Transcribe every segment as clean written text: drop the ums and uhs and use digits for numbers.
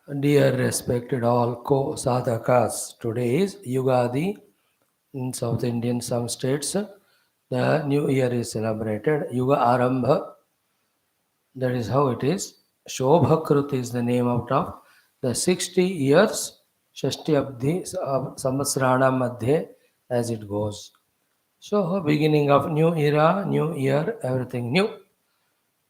Dear respected all co-sadhakas, today is Yugadi in South Indian some states. The new year is celebrated. Yuga Arambha, that is how it is. Shobhakrut is the name out of the 60 years, Shashti Abdi Samvatsrana Madhye as it goes. So, beginning of new era, new year, everything new.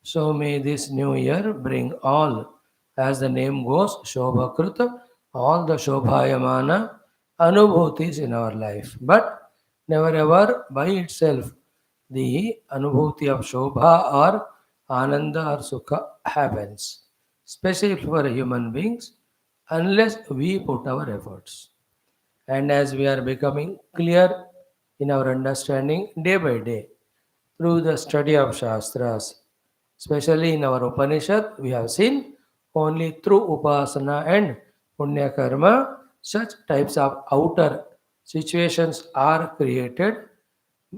So may this new year bring all, as the name goes, Shobhakrut, all the Shobhayamana Anubhutis in our life. But never ever by itself the Anubhuti of Shobha or Ananda or Sukha happens, especially for human beings, unless we put our efforts. And as we are becoming clear in our understanding day by day, through the study of Shastras, especially in our Upanishad, we have seen only through Upasana and Punya Karma, such types of outer situations are created,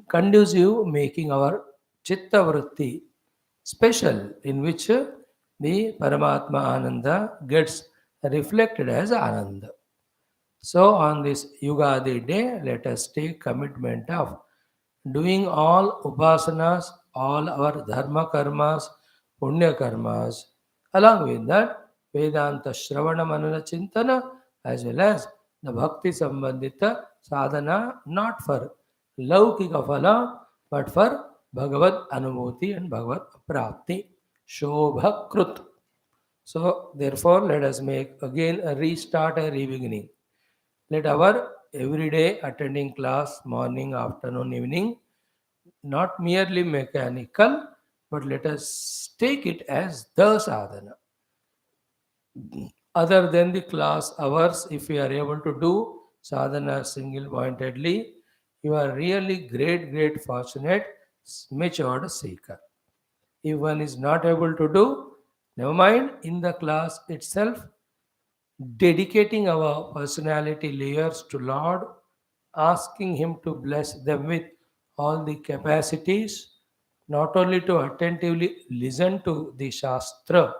conducive making our Chitta Vritti special, in which the Paramatma Ananda gets reflected as Ananda. So, on this Yugadi day, let us take commitment of doing all upasanas, all our dharma karmas, punya karmas. Along with that, Vedanta Shravana Manana Chintana as well as the Bhakti Sambandita sadhana, not for Laukika Phala, but for Bhagavad Anubhuti and Bhagavad Prapti. Shobha Krut. So, therefore, let us make again a restart, a re-beginning. Let our everyday attending class, morning, afternoon, evening, not merely mechanical, but let us take it as the sadhana. Other than the class hours, if you are able to do sadhana single pointedly, you are really great, fortunate, matured seeker. If one is not able to do, never mind, in the class itself, dedicating our personality layers to Lord, asking Him to bless them with all the capacities, not only to attentively listen to the Shastra,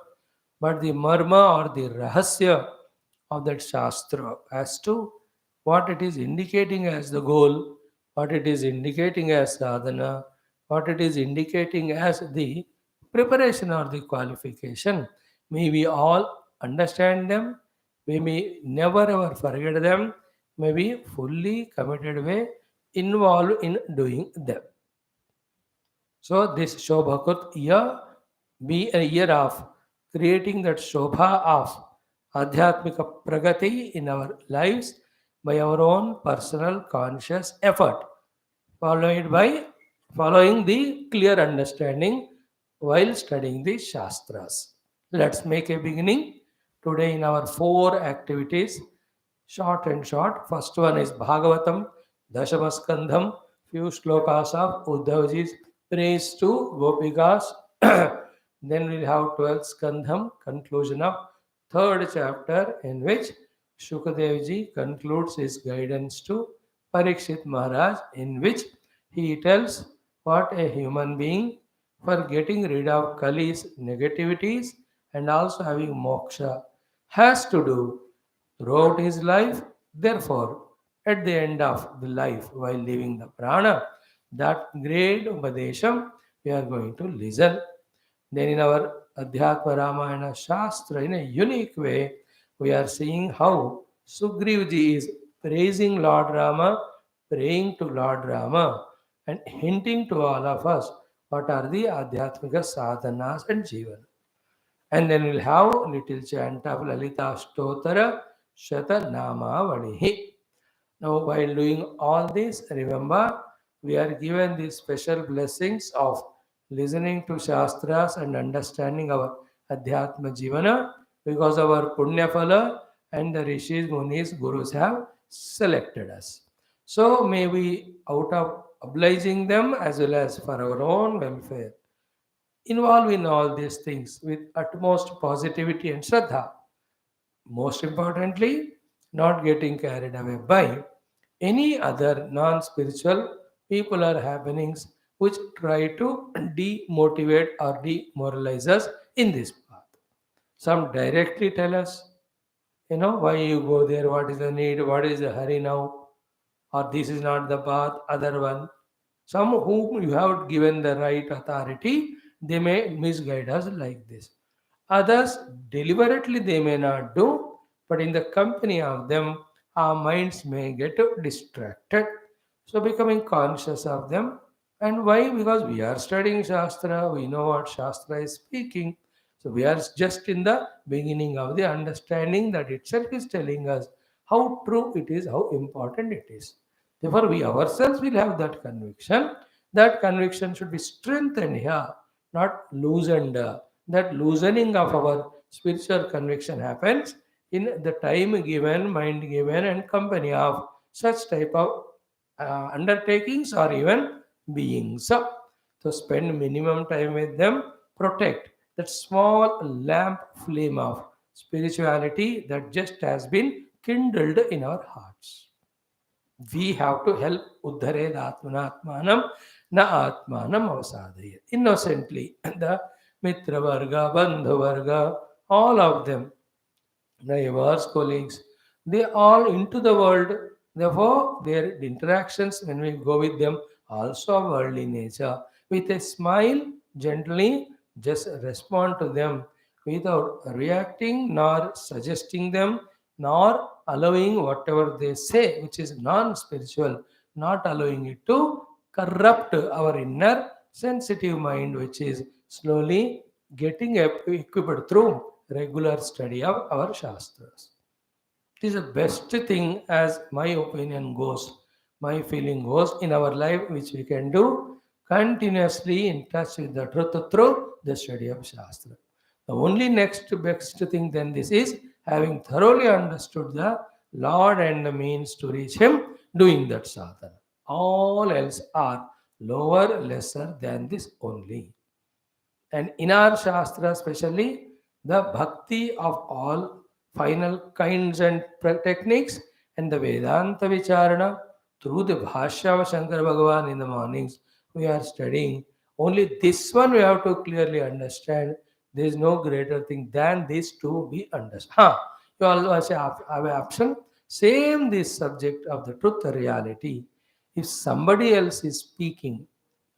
but the marma or the rahasya of that Shastra as to what it is indicating as the goal, what it is indicating as sadhana, what it is indicating as the preparation or the qualification. May we all understand them, we may never ever forget them, may be fully committed way involved in doing them. So this Shobhakut year be a year of creating that Shobha of Adhyatmika Pragati in our lives by our own personal conscious effort, followed by following the clear understanding while studying the Shastras. Let's make a beginning today in our four activities, short and short. First one is Bhagavatam, Dashamaskandham, few shlokas of Uddhavaji's praise to Gopikas. Then we'll have 12th Skandham, conclusion of third chapter, in which Shukadevji concludes his guidance to Parikshit Maharaj, in which he tells what a human being, for getting rid of Kali's negativities and also having moksha, has to do throughout his life. Therefore, at the end of the life, while leaving the prana, that great Upadesham we are going to listen. Then, in our Adhyatma Ramayana Shastra, in a unique way, we are seeing how Sugrivji is praising Lord Rama, praying to Lord Rama, and hinting to all of us what are the Adhyatmika sadhanas and Jivan. And then we'll have little chant of Lalita Stotara Shata Namavanihi. Now, while doing all this, remember we are given these special blessings of listening to Shastras and understanding our Adhyatma Jivana because our Punya Phala and the Rishis, Munis, Gurus have selected us. So, may we, out of obliging them as well as for our own welfare, involve in all these things with utmost positivity and Shraddha. Most importantly, not getting carried away by any other non spiritual people or happenings which try to demotivate or demoralize us in this path. Some directly tell us, Why you go there, what is the need, what is the hurry now, or this is not the path, other one. Some whom you have given the right authority, they may misguide us like this. Others, deliberately, they may not do, but in the company of them, our minds may get distracted. So, becoming conscious of them. And why? Because we are studying Shastra, we know what Shastra is speaking. So, we are just in the beginning of the understanding that itself is telling us how true it is, how important it is. Therefore, we ourselves will have that conviction. That conviction should be strengthened here, not loosened. That loosening of our spiritual conviction happens in the time given, mind given, and company of such type of undertakings or even beings. So spend minimum time with them, protect that small lamp flame of spirituality that just has been kindled in our hearts. We have to help Uddhared Atmanatmanam na Atmanam Avasadaya. Innocently, the Mitra Varga, Bandhu Varga, all of them, neighbors, colleagues, they all into the world. Therefore, their interactions when we go with them also are worldly nature. With a smile, gently, just respond to them without reacting nor suggesting them nor allowing whatever they say, which is non-spiritual, not allowing it to corrupt our inner sensitive mind, which is slowly getting equipped through regular study of our Shastras. It is the best thing, as my opinion goes, my feeling goes, in our life, which we can do continuously in touch with the truth through the study of Shastra. The only next best thing than this is having thoroughly understood the Lord and the means to reach Him, doing that sadhana. All else are lower, lesser than this only. And in our Shastra, especially, the bhakti of all final kinds and techniques and the Vedanta Vicharana through the Bhashya of Shankar Bhagavan in the mornings, we are studying. Only this one we have to clearly understand. There is no greater thing than this to be understood. You also have an option. Same this subject of the truth, the reality. If somebody else is speaking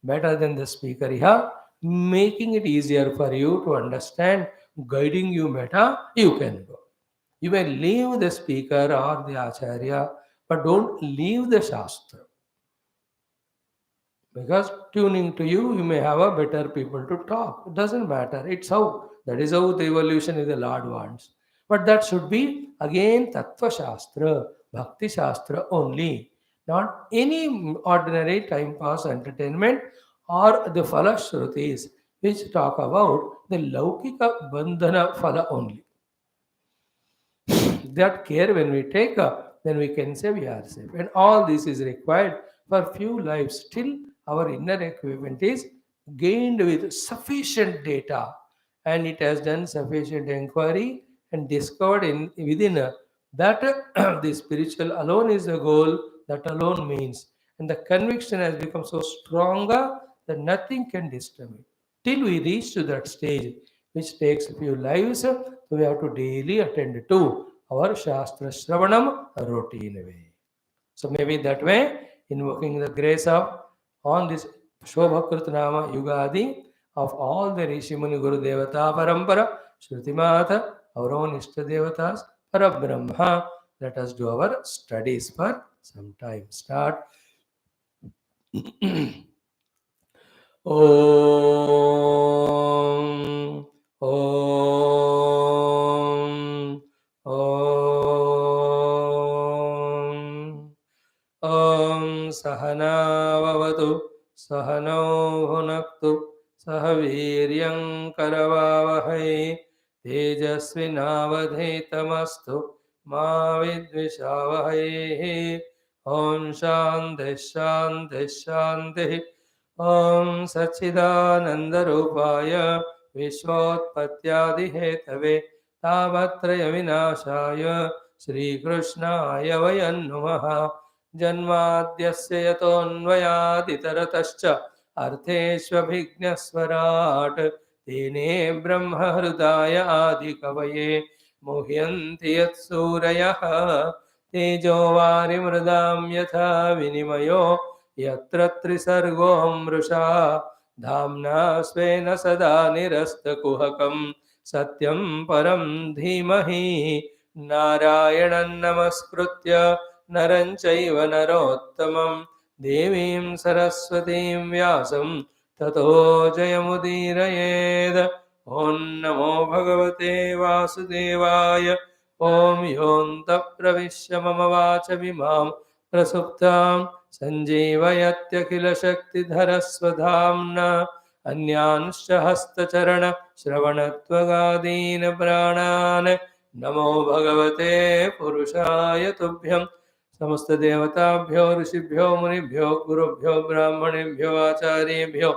better than the speaker here, making it easier for you to understand, guiding you better, you can go. You may leave the speaker or the acharya, but don't leave the shastra. Because tuning to you, you may have a better people to talk. It doesn't matter. It's how. That is how the evolution is the Lord wants. But that should be again Tattva Shastra, Bhakti Shastra only. Not any ordinary time pass entertainment or the Phala Shrutis which talk about the Laukika Bandhana Phala only. That care when we take up, then we can say we are safe. And all this is required for few lives. Still, our inner equipment is gained with sufficient data, and it has done sufficient inquiry and discovered in within that the spiritual alone is the goal. That alone means, and the conviction has become so stronger that nothing can disturb it. Till we reach to that stage, which takes a few lives, so we have to daily attend to our Shastra Shravanam routine way. So maybe that way, invoking the grace of on this Shobhakrit Nama Yugadi of all the Rishi Muni Guru Devata Parampara, Shruti Mata, our own Ishta Devatas, Parabrahma. Let us do our studies for some time. Start. Om. Om. Om. Om Sahanavavatu Sahano Bhunaktu Sahaviryam Karavavahai Tejasvinavadhetamastu Ma Vidvishavahai. Om Shanti Shanti Shanti. Om Sachidanandarupaya Vishwotpatyadihetave Tavatraya Vinashaya Shri Krishnaya Vayan Namaha. जन्माद्यस्य यतोऽन्वयादितरतश्च अर्थेष्वभिज्ञस्वराट् तेने ब्रह्महृदाय आदिकवये मुह्यन्ति यत्सूरयः तेजो वारिमृदां यथा विनिमयो यत्र त्रिसर्गो मृषा धाम्ना स्वेन सदा निरस्तकुहकं सत्यं परं धीमहि नारायणं नमस्कृत्य नरं चैव नरोत्तमं देवीं सरस्वतीं व्यासं ततो जयमुदीरयेत्। ॐ नमो भगवते वासुदेवाय। ॐ योऽन्तः प्रविश्य मम वाचमिमां प्रसुप्तां सञ्जीवयत्यखिलशक्तिधरस्वधाम्ना अन्यांश्च हस्तचरणश्रवणत्वगादीन् प्राणान् नमो भगवते पुरुषाय तुभ्यं। समस्त देवताभ्यो ऋषिभ्यो मुनिभ्यो गुरुभ्यो ब्राह्मणेभ्यो आचार्येभ्यो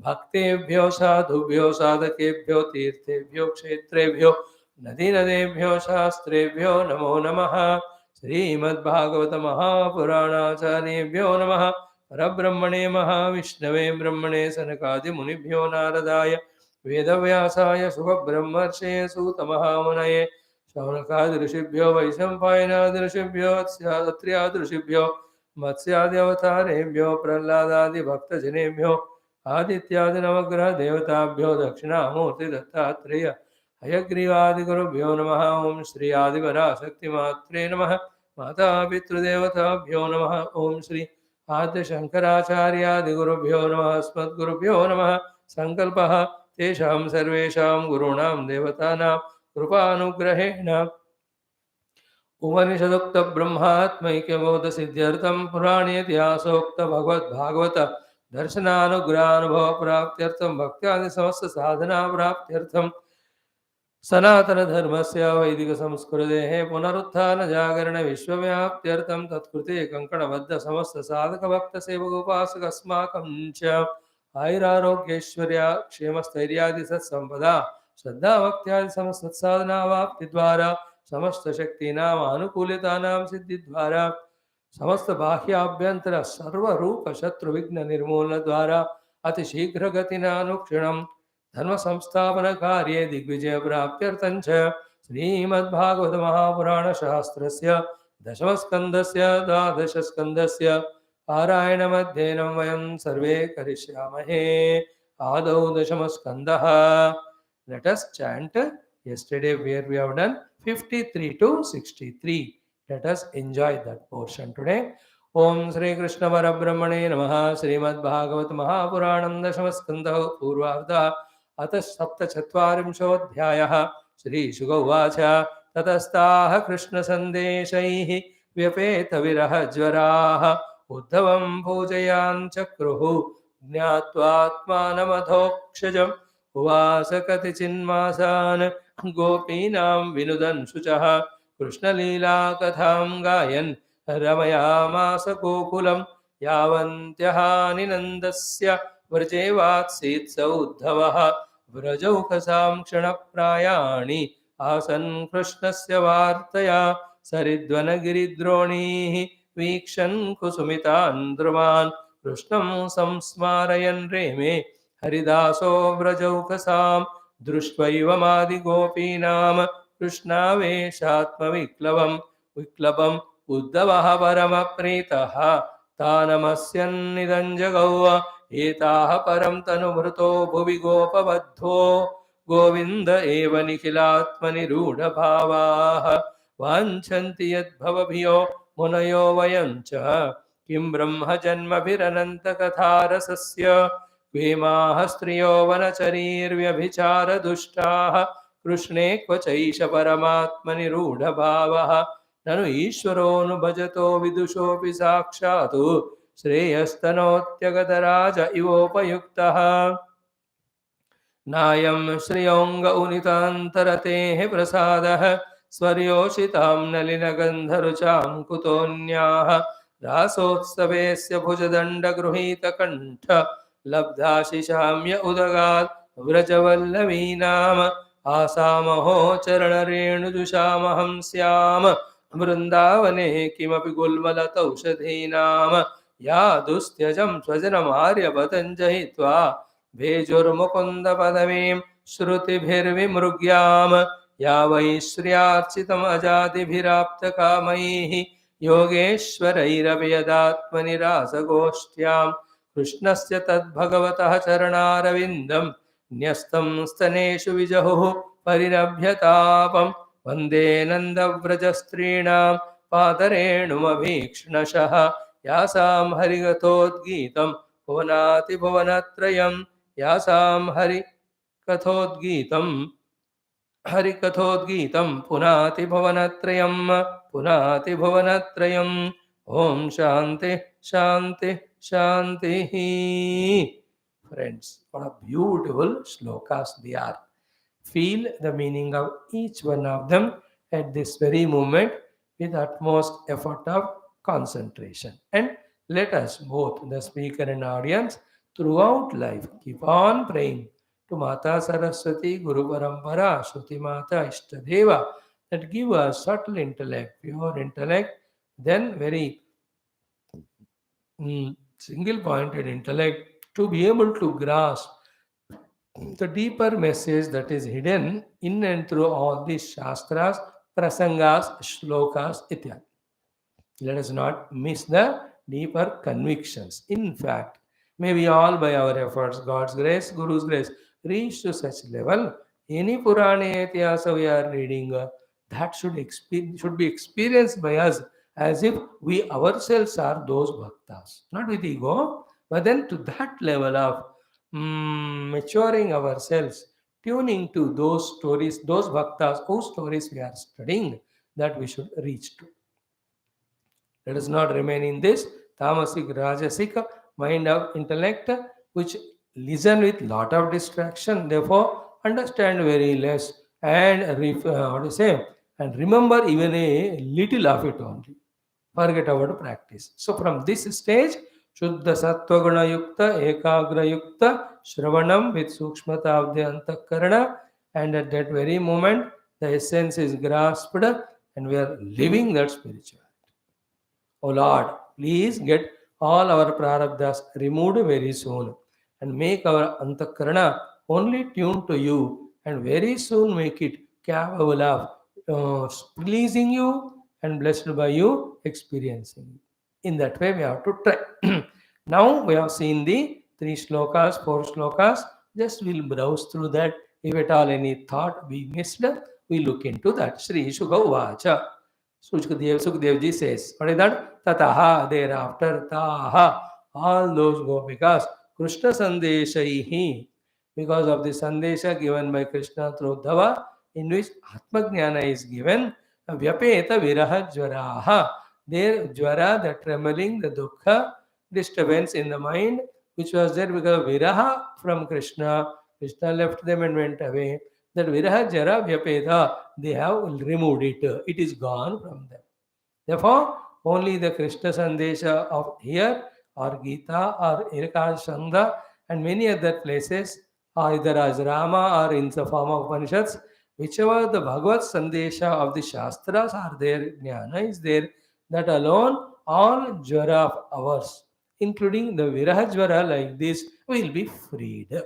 भक्तेभ्यो साधुभ्यो साधकेभ्यो तीर्थेभ्यो क्षेत्रेभ्यो नदीनदेभ्यो शास्त्रेभ्यो नमो नमः। श्रीमद्भागवत महापुराणाचार्येभ्यो नमः। परब्रह्मणे महाविष्णवे ब्रह्मणे सनकादिमुनिभ्यो नारदाय वेदव्यासाय शुभब्रह्मर्षये सूतमहामुनये शौनकादिऋषिभ्यो वैशम्पायनादिऋषिभ्यो अत्र्यादिऋषिभ्यो मत्स्याद्यवतारेभ्यो प्रह्लादादिभक्तजनेभ्यो आदित्यादि नवग्रह देवताभ्यो दक्षिणामूर्ति दत्तात्रेय हयग्रीवादिगुरुभ्यो नमः। ओं श्री आदिपराशक्तिमात्रे नमः। माता पितृदेवताभ्यो नमः। ओं श्री आद्यशङ्कराचार्यादिगुरुभ्यो नमः। अस्मद्गुरुभ्यो नमः। सङ्कल्पः तेषां सर्वेषां गुरूणां देवतानां कृपानुग्रहेण उपनिषदुक्त ब्रह्मात्मैक्यबोधसिद्ध्यर्थं पुराणेतिहासोक्त भगवद्भागवत दर्शनानुग्रहानुभव प्राप्त्यर्थं भक्त्यादि समस्त साधना प्राप्त्यर्थं सनातन धर्मस्य वैदिक संस्कृतेः पुनरुत्थान जागरण विश्वव्याप्त्यर्थं तत्कृते कंकणबद्ध समस्त साधक भक्त सेवक उपासक अस्माकं च आयुरारोग्यैश्वर्य क्षेमस्थैर्यादि सत्संपदा श्रद्धा भक्त्यादि समस्त सत्साधना वाप्ति द्वारा समस्त शक्तीनाम अनुकूलतानां सिद्धि द्वारा समस्त बाह्याभ्यंतर सर्वरूप शत्रु विघ्न निर्मूलन द्वारा अतिशीघ्र गतिना अनुक्षणं धर्म संस्थापन कार्ये दिग्विजय प्राप्त्यर्थं च श्रीमद्भागवत महापुराण शास्त्रस्य दशम स्कंदस्य द्वादश स्कंदस्य पारायणमध्ययनं वयं सर्वे करिष्यामहे। आदौ दशम स्कंदः। Let us chant. Yesterday where we have done 53 to 63. Let us enjoy that portion today. Om Shri Krishna Parabrahmane Namaha. Srimad Bhagavatam Mahapuranam Dashama Skandha Purvartha अतः सप्तचत्वारिंशोऽध्यायः। श्रीशुक उवाच ततस्ताः कृष्णसन्देशैः व्यपेतविरहज्वराः उद्धवं पूजयाञ्चक्रुः ज्ञात्वात्मानमधोक्षजम् उवास कतिचिन्मासान् गोपीनां विनुदन् शुचः कृष्णलीलाकथां गायन् रमयामास गोकुलं यावन्त्यहानिनन्दस्य व्रजेवात्सीत् स उद्धवः व्रजौकसां क्षणप्रायाणि आसन् कृष्णस्य वार्तया सरिद्वनगिरिद्रोणीः वीक्षन् कुसुमितान् ध्रुवान् कृष्णं संस्मारयन् रेमे हरिदासो व्रजौकसां दृष्ट्वैव मादिगोपीनां कृष्णावेशात्मविक्लवम् उद्धवः परमप्रीतः तानमस्यन्निदं जगौ एताः परं तनुभृतो भुवि गोपबद्धो गोविन्द एव निखिलात्मनिरूढभावाः वाञ्छन्ति यद्भवभियो मुनयो वयं च किं ब्रह्मजन्मभिरनन्तकथारसस्य क्वेमाः स्त्रियो वनचरीर्व्यभिचारदुष्टाः कृष्णे क्वचैष परमात्मनिरूढभावः ननु ईश्वरोऽनुभजतो विदुषोऽपि साक्षात् श्रेयस्तनोत्यगतराज इवोपयुक्तः नायं श्रियोऽङ्ग उनितान्तरतेः प्रसादः स्वर्योषितां नलिनगन्धरुचां कुतोऽन्याः रासोत्सवेऽस्य भुजदण्डगृहीतकण्ठ लब्धाशिशाम्य उदगात् व्रजवल्लवीनाम् आसामहो चरणरेणुजुषामहं स्याम वृन्दावने किमपि गुल्मलतौषधीनां या दुस्त्यजं स्वजनमार्यपतञ्जहित्वा भेजुर्मुकुन्दपदवीं श्रुतिभिर्विमृग्याम् या वै श्रियार्चितमजादिभिराप्तकामैः योगेश्वरैरभयदात्मनिरासगोष्ठ्यां कृष्णस्य तद्भगवतः चरणारविन्दं न्यस्तं स्तनेषु विजहुः परिरभ्यतापं वन्दे नन्दव्रजस्त्रीणां पादरेणुमभीक्ष्णशः यासां हरिगतोद्गीतं भुवनातिभुवनत्रयं यासां हरिकथोद्गीतं पुनातिभुवनत्रयम् ॐ शान्ति शान्ति शान्तिः. Friends, what a beautiful shlokas they are. Feel the meaning of each one of them at this very moment with utmost effort of concentration. And let us, both the speaker and audience, throughout life, keep on praying to Mata Saraswati, Guru Parampara, Shruti Mata, Ishtadeva, that give us subtle intellect, pure intellect, then very single pointed intellect to be able to grasp the deeper message that is hidden in and through all these shastras, prasangas, shlokas, ityadi. Let us not miss the deeper convictions. In fact, may we all by our efforts, God's grace, Guru's grace, reach to such level. Any Purana Ityasa we are reading, that should be experienced by us as if we ourselves are those bhaktas. Not with ego, but then to that level of maturing ourselves, tuning to those stories, those bhaktas whose stories we are studying, that we should reach to. Let us not remain in this tamasic, rajasic mind of intellect, which listen with lot of distraction, therefore understand very less and and remember even a little of it only. Forget about practice. So from this stage, Shuddha Sattva Guna Yukta, Ekagra Yukta, Shravanam with Sukshmata of the Antakarana, and at that very moment, the essence is grasped and we are living that spirituality. O Lord, please get all our prarabdhas removed very soon and make our antakarana only tuned to you, and very soon make it capable of pleasing you and blessed by you, experiencing you. In that way, we have to try. Now we have seen the 3 shlokas, 4 shlokas. Just we'll browse through that. If at all any thought we missed, we look into that. Shri Shukadevji. Sukadevji says, what is that? Tataha, thereafter, taha, all those gopikas, Krishna Sandeshaihi, because of the Sandesha given by Krishna through Uddhava, in which Atma Jnana is given, Vyapeta Viraha Jvaraha, their Jvara, the trembling, the dukkha, disturbance in the mind, which was there because of Viraha from Krishna. Krishna left them and went away. That Viraha Jara Vyapeta, they have removed it. It is gone from them. Therefore, only the Krishna Sandesha of here, or Gita, or Irkashanda, and many other places, or either as Rama or in the form of Upanishads, whichever the Bhagavad Sandesha of the Shastras are there, Jnana is there, that alone all Jvara of ours, including the Viraha Jvara like this, will be freed.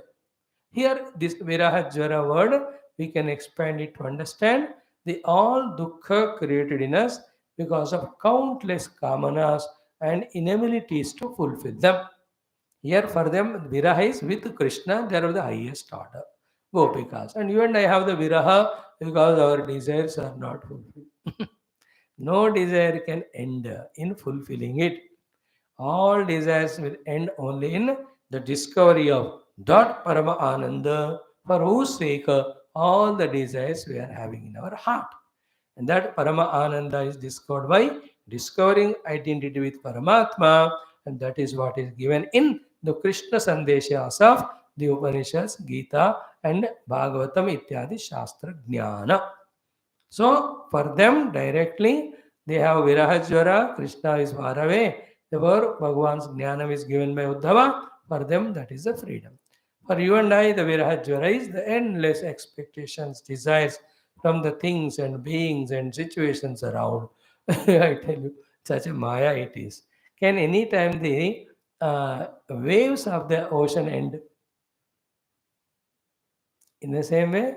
Here, this Virahajvara word, we can expand it to understand the all dukkha created in us because of countless kamanas and inabilities to fulfill them. Here, for them, Viraha is with Krishna, they are of the highest order, Gopikas. And you and I have the Viraha because our desires are not fulfilled. No desire can end in fulfilling it. All desires will end only in the discovery of that Parama Ananda, for whose sake all the desires we are having in our heart. And that Parama Ananda is discovered by discovering identity with Paramatma, and that is what is given in the Krishna Sandeshas of the Upanishads, Gita, and Bhagavatam ityadi Shastra Jnana. So, for them directly, they have Virahajvara, Krishna is far away. Therefore, Bhagavan's Jnanam is given by Uddhava. For them, that is the freedom. For you and I, the Virahajvara is the endless expectations, desires from the things and beings and situations around. I tell you, such a Maya it is. Can any time the waves of the ocean end? In the same way,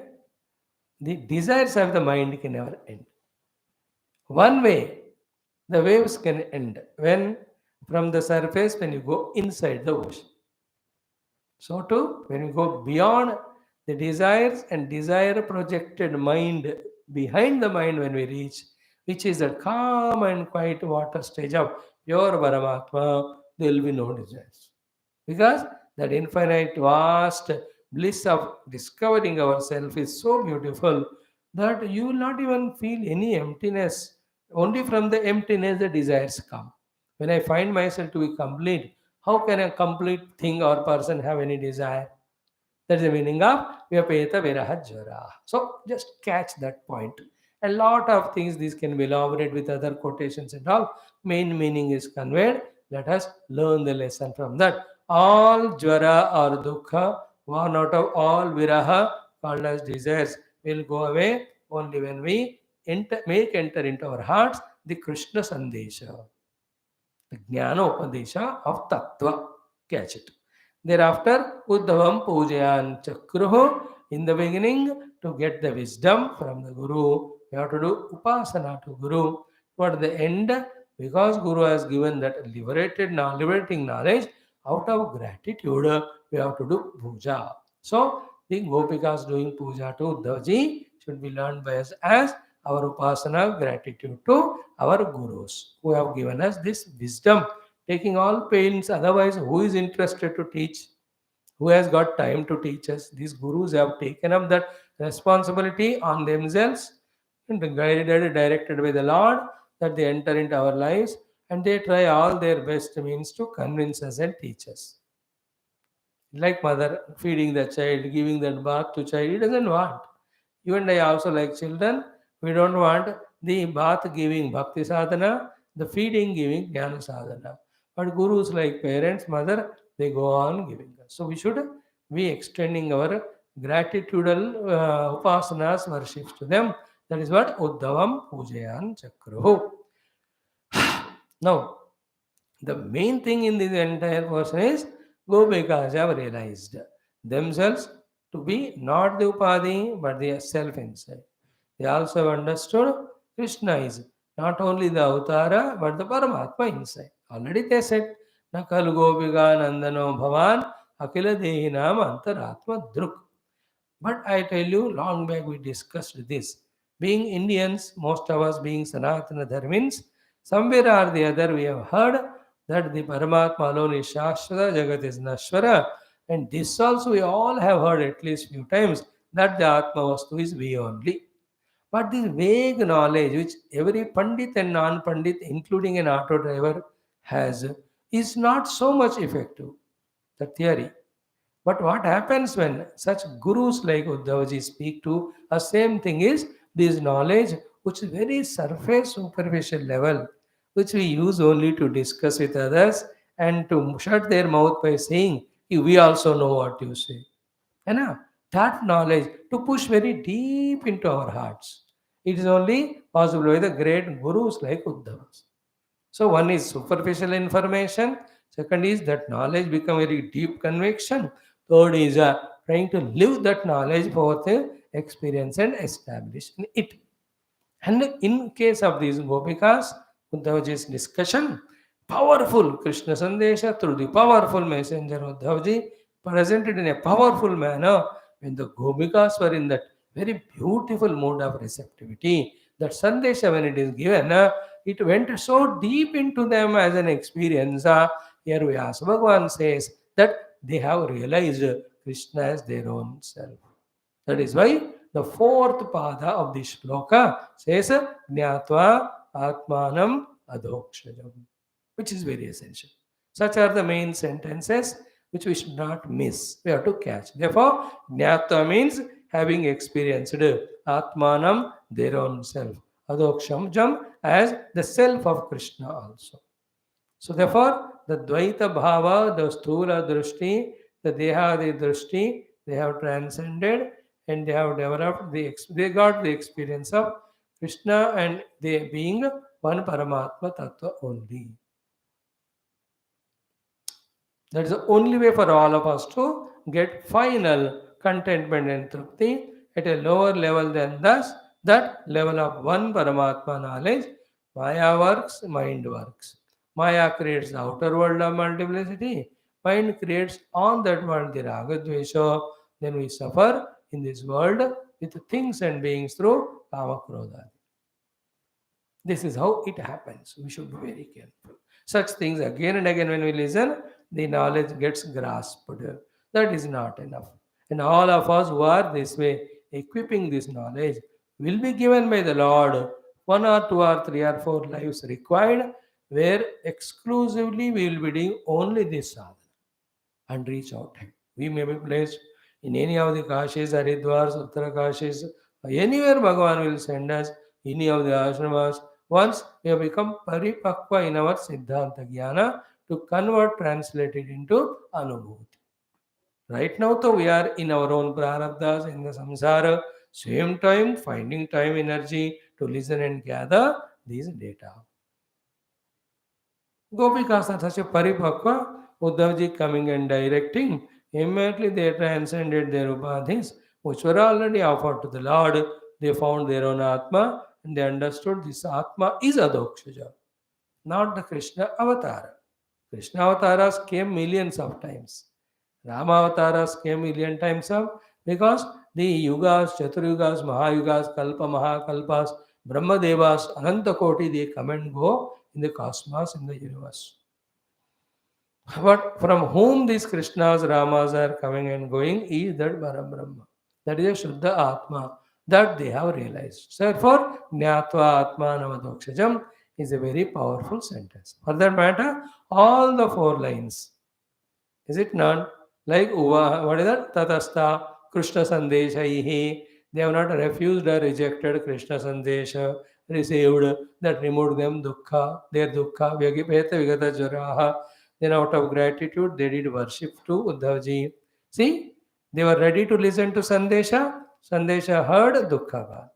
The desires of the mind can never end. One way, the waves can end when from the surface when you go inside the ocean. So too, when we go beyond the desires and desire projected mind behind the mind when we reach, which is a calm and quiet water stage of pure Paramatma, there will be no desires. Because that infinite vast bliss of discovering ourselves is so beautiful that you will not even feel any emptiness. Only from the emptiness the desires come. When I find myself to be complete, how can a complete thing or person have any desire? That's the meaning of Vyapeta Virahajvara. So just catch that point. A lot of things these can be elaborated with other quotations and all. Main meaning is conveyed. Let us learn the lesson from that. All jvara or dukkha, one out of all viraha, called as desires, will go away only when we enter into our hearts the Krishna Sandesha, the Jnana of Tattva. Catch it. Thereafter, Uddhavam Pujayan Chakruho. In the beginning, to get the wisdom from the Guru, we have to do Upasana to Guru. Toward the end, because Guru has given that liberating knowledge, out of gratitude, we have to do puja. So, the Gopikas doing puja to Uddhavji should be learned by us as our Upasana gratitude to our Gurus who have given us this wisdom, taking all pains. Otherwise, who is interested to teach? Who has got time to teach us? These gurus have taken up that responsibility on themselves and guided, directed by the Lord, that they enter into our lives and they try all their best means to convince us and teach us. Like mother feeding the child, giving that bath to child, he doesn't want. You and I also like children. We don't want the bath giving bhakti sadhana, the feeding giving jnana sadhana. But gurus like parents, mother, they go on giving us. So we should be extending our gratitudal upasanas, worships to them. That is what Uddhavam Pujayan Chakruhu. Now, the main thing in this entire portion is Gopikas have realized themselves to be not the Upadi but the self inside. They also have understood Krishna is not only the Avatara but the Paramatma inside. Already they said, Nakal Gopika Nandano Bhavan Akila Dehinam Antaratma Druk. But I tell you, long back we discussed this. Being Indians, most of us being Sanatana Dharmins, somewhere or the other we have heard that the Paramatma alone is Shashvata, Jagat is Nashvara. And this also we all have heard at least few times that the Atma Vastu is we only. But this vague knowledge which every Pandit and non-Pandit, including an auto driver, has, is not so much effective. The theory. But what happens when such gurus like Uddhavaji speak to a same thing is this knowledge, which is very surface, superficial level, which we use only to discuss with others and to shut their mouth by saying, we also know what you say. And that knowledge to push very deep into our hearts. It is only possible by the great gurus like Uddhavas. So one is superficial information. Second is that knowledge become very deep conviction. Third is trying to live that knowledge for the experience and establish in it. And in case of these Gopikas, Uddhavji's discussion, powerful Krishna Sandesha through the powerful messenger Uddhavji presented in a powerful manner when the Gopikas were in that very beautiful mood of receptivity. That Sandesha, when it is given, it went so deep into them as an experience. Here Vyasa Bhagavan says that they have realized Krishna as their own self. That is why the fourth pada of this shloka says Jnatva Atmanam Adhokshajam, which is very essential. Such are the main sentences which we should not miss. We have to catch. Therefore, Jnatva means having experienced Atmanam, their own self. Adhokshajam as the self of Krishna also. So therefore, the Dvaita Bhava, the Sthula Drishti, the Dehadi Drishti, they have transcended and they have developed they got the experience of Krishna and they being one Paramatma Tattva only. That is the only way for all of us to get final contentment and trupti at a lower level than thus, that level of one Paramatma knowledge, Maya works, mind works. Maya creates the outer world of multiplicity, mind creates on that world the Raga Dvesha, then we suffer in this world with things and beings through Kama Krodha. This is how it happens. We should be very careful. Such things again and again when we listen, the knowledge gets grasped. That is not enough. And all of us who are this way, equipping this knowledge, will be given by the Lord one or two or three or four lives required, where exclusively we will be doing only this sadhana and reach out. We may be placed in any of the Kashis, Haridwars, Uttara Kashis, anywhere Bhagavan will send us, any of the ashramas. Once we have become paripakva in our Siddhanta Jnana to convert, translate it into Anubhuti. Right now, though, we are in our own prarabdhas, in the samsara, same time finding time, energy to listen and gather these data. Gopikas are such a paripakva, Uddhavji coming and directing, immediately they transcended their upadhis, which were already offered to the Lord. They found their own Atma and they understood this Atma is Adokshaja, not the Krishna avatar. Krishna avatars came millions of times. Rama avatars came million times of because the yugas, Chaturyugas, Mahayugas, Kalpa, Mahakalpas, Brahma Devas, Ananta Koti, they come and go in the cosmos, in the universe. But from whom these Krishnas, Ramas are coming and going is that Parabrahma. That is a Shuddha Atma that they have realized. So therefore, Jnatva Atma Navadokshajam is a very powerful sentence. For that matter, all the four lines, is it not? Like Uva, what is that? Tatastha, Krishna Sandeshaihi. They have not refused or rejected Krishna Sandesha, received, that removed them dukkha, their dukkha, Vyagipeta Vigata Jaraha. Then out of gratitude, they did worship to Uddhavji. See, they were ready to listen to Sandesha. Sandesha heard dukkha gone.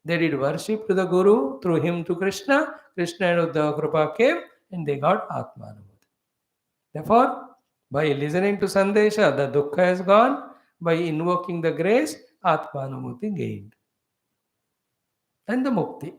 They did worship to the Guru, through him to Krishna. Krishna and Uddhava Kripa came and they got Atmanubhuti. Therefore, by listening to Sandesha, the dukkha is gone. By invoking the grace, Atmanubhuti gained. And the mukti.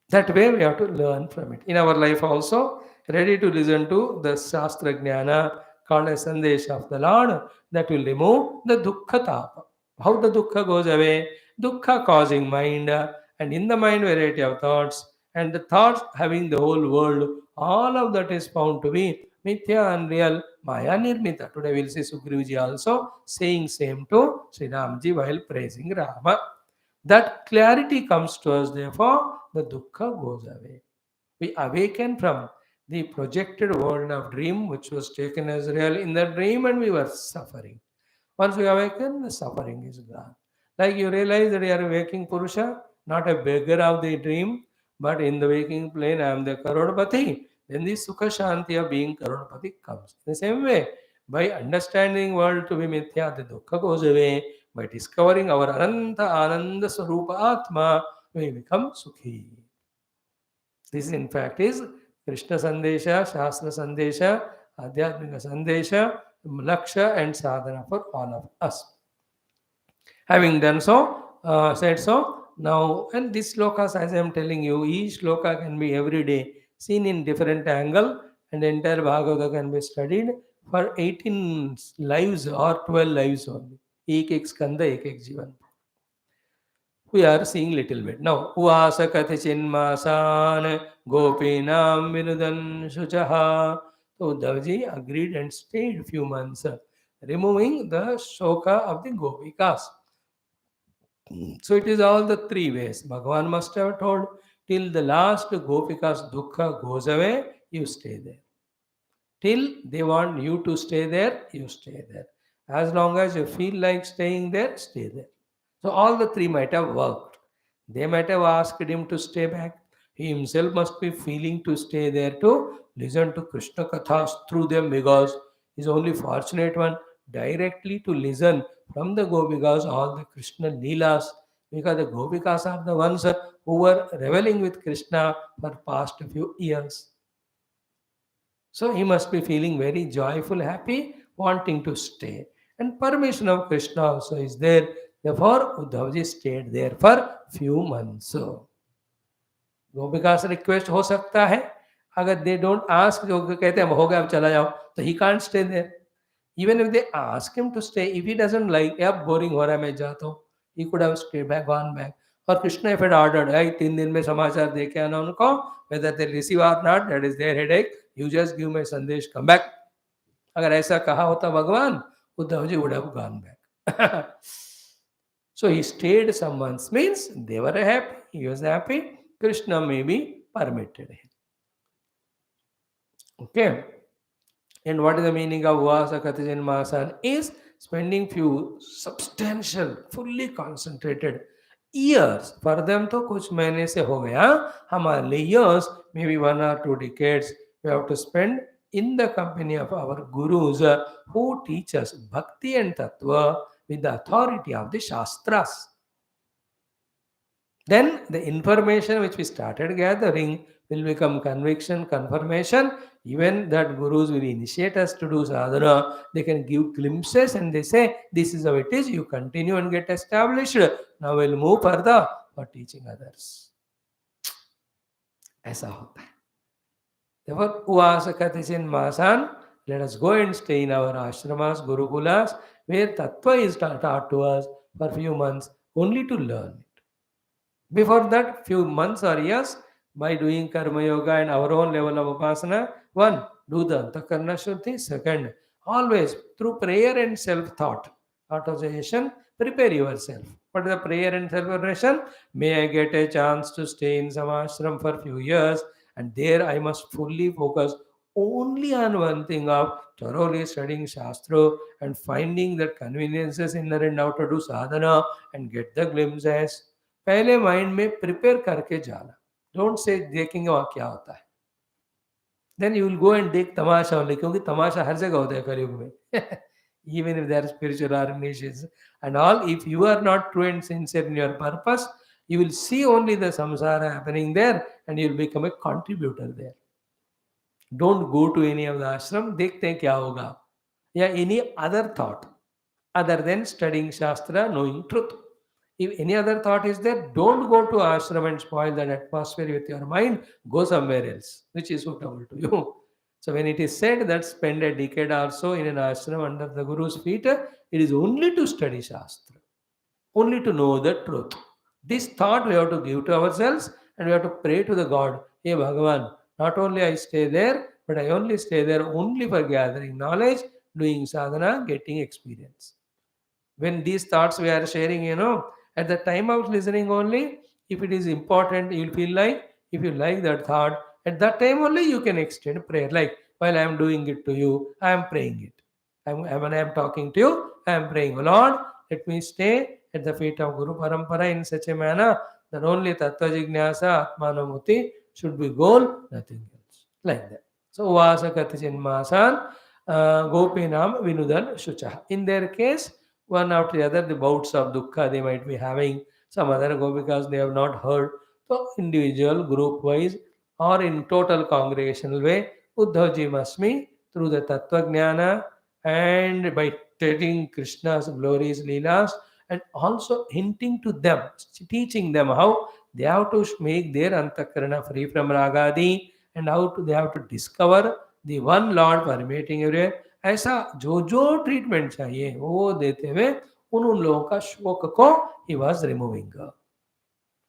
That way we have to learn from it. In our life also, ready to listen to the Shastra Jnana called as Sandesha of the Lord that will remove the dukkha tapa. How the dukkha goes away? Dukkha causing mind, and in the mind variety of thoughts, and the thoughts having the whole world, all of that is found to be mithya, unreal, maya nirmita. Today we'll see Sugrivji also saying same to Sri Ramji while praising Rama. That clarity comes to us, therefore the dukkha goes away. We awaken from the projected world of dream which was taken as real in the dream and we were suffering. Once we awaken, the suffering is gone. Like you realize that you are a waking Purusha, not a beggar of the dream, but in the waking plane I am the Karodpati. Then the Sukha Shanti of being Karodpati comes. The same way, by understanding world to be Mithya, the Dukkha goes away. By discovering our Ananta Ananda Swarupa Atma, we become Sukhi. This in fact is Krishna Sandesha, Shastra Sandesha, Adhyatmika Sandesha, Laksha and Sadhana for all of us. Having done so, said so, now, and this slokas, as I am telling you, each sloka can be every day seen in different angle, and the entire Bhagavata can be studied for 18 lives or 12 lives only. Ek ek skandha, ek ek jivan. We are seeing little bit. Now, Vyasa kathichin masan gopinam vinudan shuchaha. So Uddhavji agreed and stayed few months, removing the shoka of the Gopikas. So it is all the three ways. Bhagavan must have told, till the last Gopikas dukkha goes away, you stay there. Till they want you to stay there, you stay there. As long as you feel like staying there, stay there. So all the three might have worked. They might have asked him to stay back. He himself must be feeling to stay there to listen to Krishna Kathas through them because he is only fortunate one directly to listen from the Gopikas all the Krishna Leelas because the Gopikas are the ones who were reveling with Krishna for past few years. So he must be feeling very joyful, happy, wanting to stay. And permission of Krishna also is there. Therefore, Uddhavji stayed there for few months. गोपिकास request हो सकता है, अगर they don't ask, जो कहते हैं हो गया अब चला जाओ, तो he can't stay there. Even if they ask him to stay, if he doesn't like, अब बोरिंग हो रहा है मैं जाता हूँ, he could have stay back gone back. और Krishna if had ordered, I 3 दिन में समाचार दे के आना उनको, वेदर दे रिसीव और not, that is their headache, you just give my संदेश, कम बैक. अगर ऐसा कहा होता भगवान, Uddhav ji would have gone back. So he stayed some months, means they were happy, he was happy, Krishna maybe permitted him. Okay. And what is the meaning of Vyasa Katijan Mahasan? Is spending few substantial, fully concentrated years. For them to kuch mahine se ho gaya, हमारे लिए years, maybe 1 or 2 decades, we have to spend in the company of our gurus who teach us bhakti and tattva with the authority of the Shastras. Then the information which we started gathering will become conviction, confirmation. Even that gurus will initiate us to do sadhana. They can give glimpses and they say, this is how it is, you continue and get established. Now we'll move further for teaching others. ऐसा होता है. Therefore, Vyasa Katijan Mahasan, let us go and stay in our ashramas, gurukulas, where tattva is taught to us for few months, only to learn it. Before that, few months or years, by doing karma yoga and our own level of upasana, one, do the antakarna shuddhi. Second, always through prayer and self-thought, autosuggestion, prepare yourself. What is the prayer and self-preparation? May I get a chance to stay in some ashram for few years, and there I must fully focus only on one thing of thoroughly studying Shastra and finding the conveniences in and how to do sadhana and get the glimpses. पहले mind में prepare करके जाना. Don't say देखेंगे वहाँ क्या होता है, then you will go and देख तमाशा ओनली, क्योंकि तमाशा हर जगह होता है कलयुग में. Even if there are spiritual organizations and all, if you are not true and sincere in your purpose, you will see only the samsara happening there and you will become a contributor there. Don't go to any of the ashram, देखते हैं क्या होगा, या any other thought other than studying Shastra, knowing truth. If any other thought is there, don't go to ashram and spoil that atmosphere with your mind. Go somewhere else, which is suitable to you. So when it is said that spend a decade or so in an ashram under the Guru's feet, it is only to study Shastra, only to know the truth. This thought we have to give to ourselves and we have to pray to the God. Hey Bhagavan, not only I stay there, but I only stay there only for gathering knowledge, doing sadhana, getting experience. When these thoughts we are sharing, at the time of listening only, if it is important, you will feel like, if you like that thought, at that time only you can extend prayer. Like while I am doing it to you, I am praying it. When I am talking to you, I am praying, Lord, let me stay at the feet of Guru Parampara in such a manner that only Tattva Jignasa, Atmanamukti should be goal, nothing else. Like that. So, Vasa Katachin Masan, Gopinam Vinudan Shucha. In their case, one after the other, the bouts of dukkha they might be having. Some other gopikas they have not heard. So, individual, group wise, or in total congregational way, Uddhavji Masmi, through the Tattva Jnana and by telling Krishna's glories, Leelas, and also hinting to them, teaching them how they have to make their antakarana free from ragadi and how they have to discover the one Lord permeating everywhere. ऐसा जो जो treatment चाहिए वो देते हुए उन लोगों का शोक को he was removing.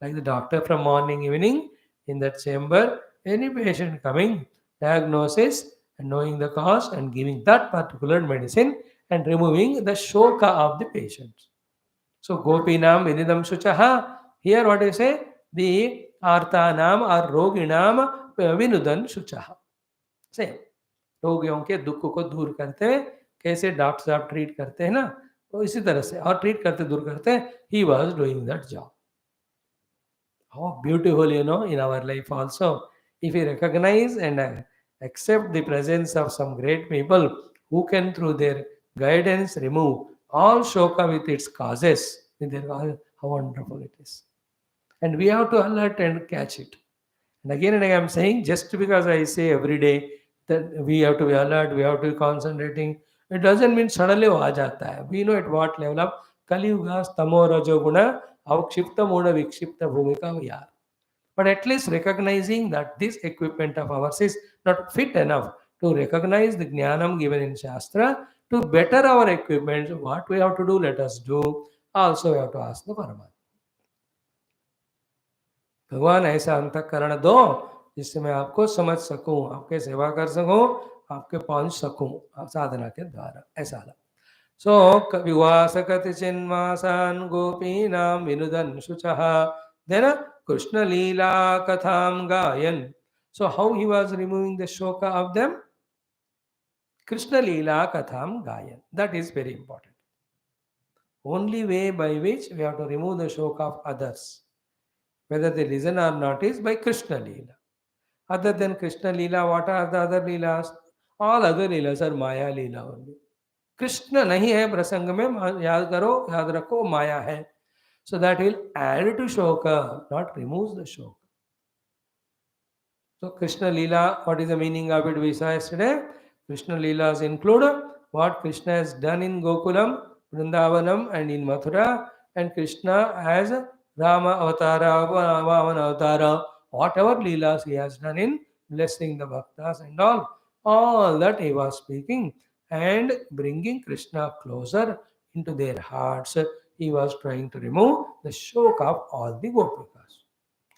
Like the doctor from morning evening in that chamber, any patient coming, diagnosis and knowing the cause and giving that particular medicine and removing the shoka of the patient. So Gopinam Vinidam Shuchaha, here what I say, the Artanam or Roginam Vinudan Shuchaha. Same. रोगियों के दुख को दूर करते हैं, कैसे doctor साहब treat करते हैं ना, तो इसी तरह से और ट्रीट करते दूर करते हैं. ही was doing that job. How beautiful in our life also, if we recognize and accept the presence of some great people who can through their guidance remove all shoka with its causes, how wonderful it is. And we have to alert and catch it. And again I am saying, just because I say every day that we have to be alert, we have to be concentrating, it doesn't mean suddenly वो आ जाता है. We know at what level of Kaliyuga's Tamo Rajoguna, Avkshipta Moda Vikshipta Bhumika we are. But at least recognizing that this equipment of ours is not fit enough to recognize the jnanam given in Shastra, to better our equipment, what we have to do, let us do. Also, we have to ask the Paramatma. भगवान ऐसा अंतःकरण दो जिससे मैं आपको समझ सकूं, आपके सेवा कर सकूं, आपके पहुंच सकूं साधना के द्वारा. ऐसा ला. So, Vyasa Chinnvasan Gopinam Vinudan Shuchaha. Then Krishna Leela Katham Gayan. So, how he was removing the shoka of them? Krishna Leela Katham Gayan. That is very important. Only way by which we have to remove the shoka of others, whether they listen or not, is by Krishna Leela. Other than Krishna Leela, what are the other Leelas? All other Leelas are Maya Leela only. Krishna नहीं है प्रसंग में, याद करो, याद रखो, माया है. So that will add to shoka, not remove the shoka. So Krishna Leela, what is the meaning of it we saw yesterday? Krishna Leelas include what Krishna has done in Gokulam, Vrindavanam and in Mathura, and Krishna as Rama Avatara, Vamana Avatara, whatever Leelas he has done in blessing the Bhaktas and all that he was speaking and bringing Krishna closer into their hearts. He was trying to remove the shock of all the Gopikas.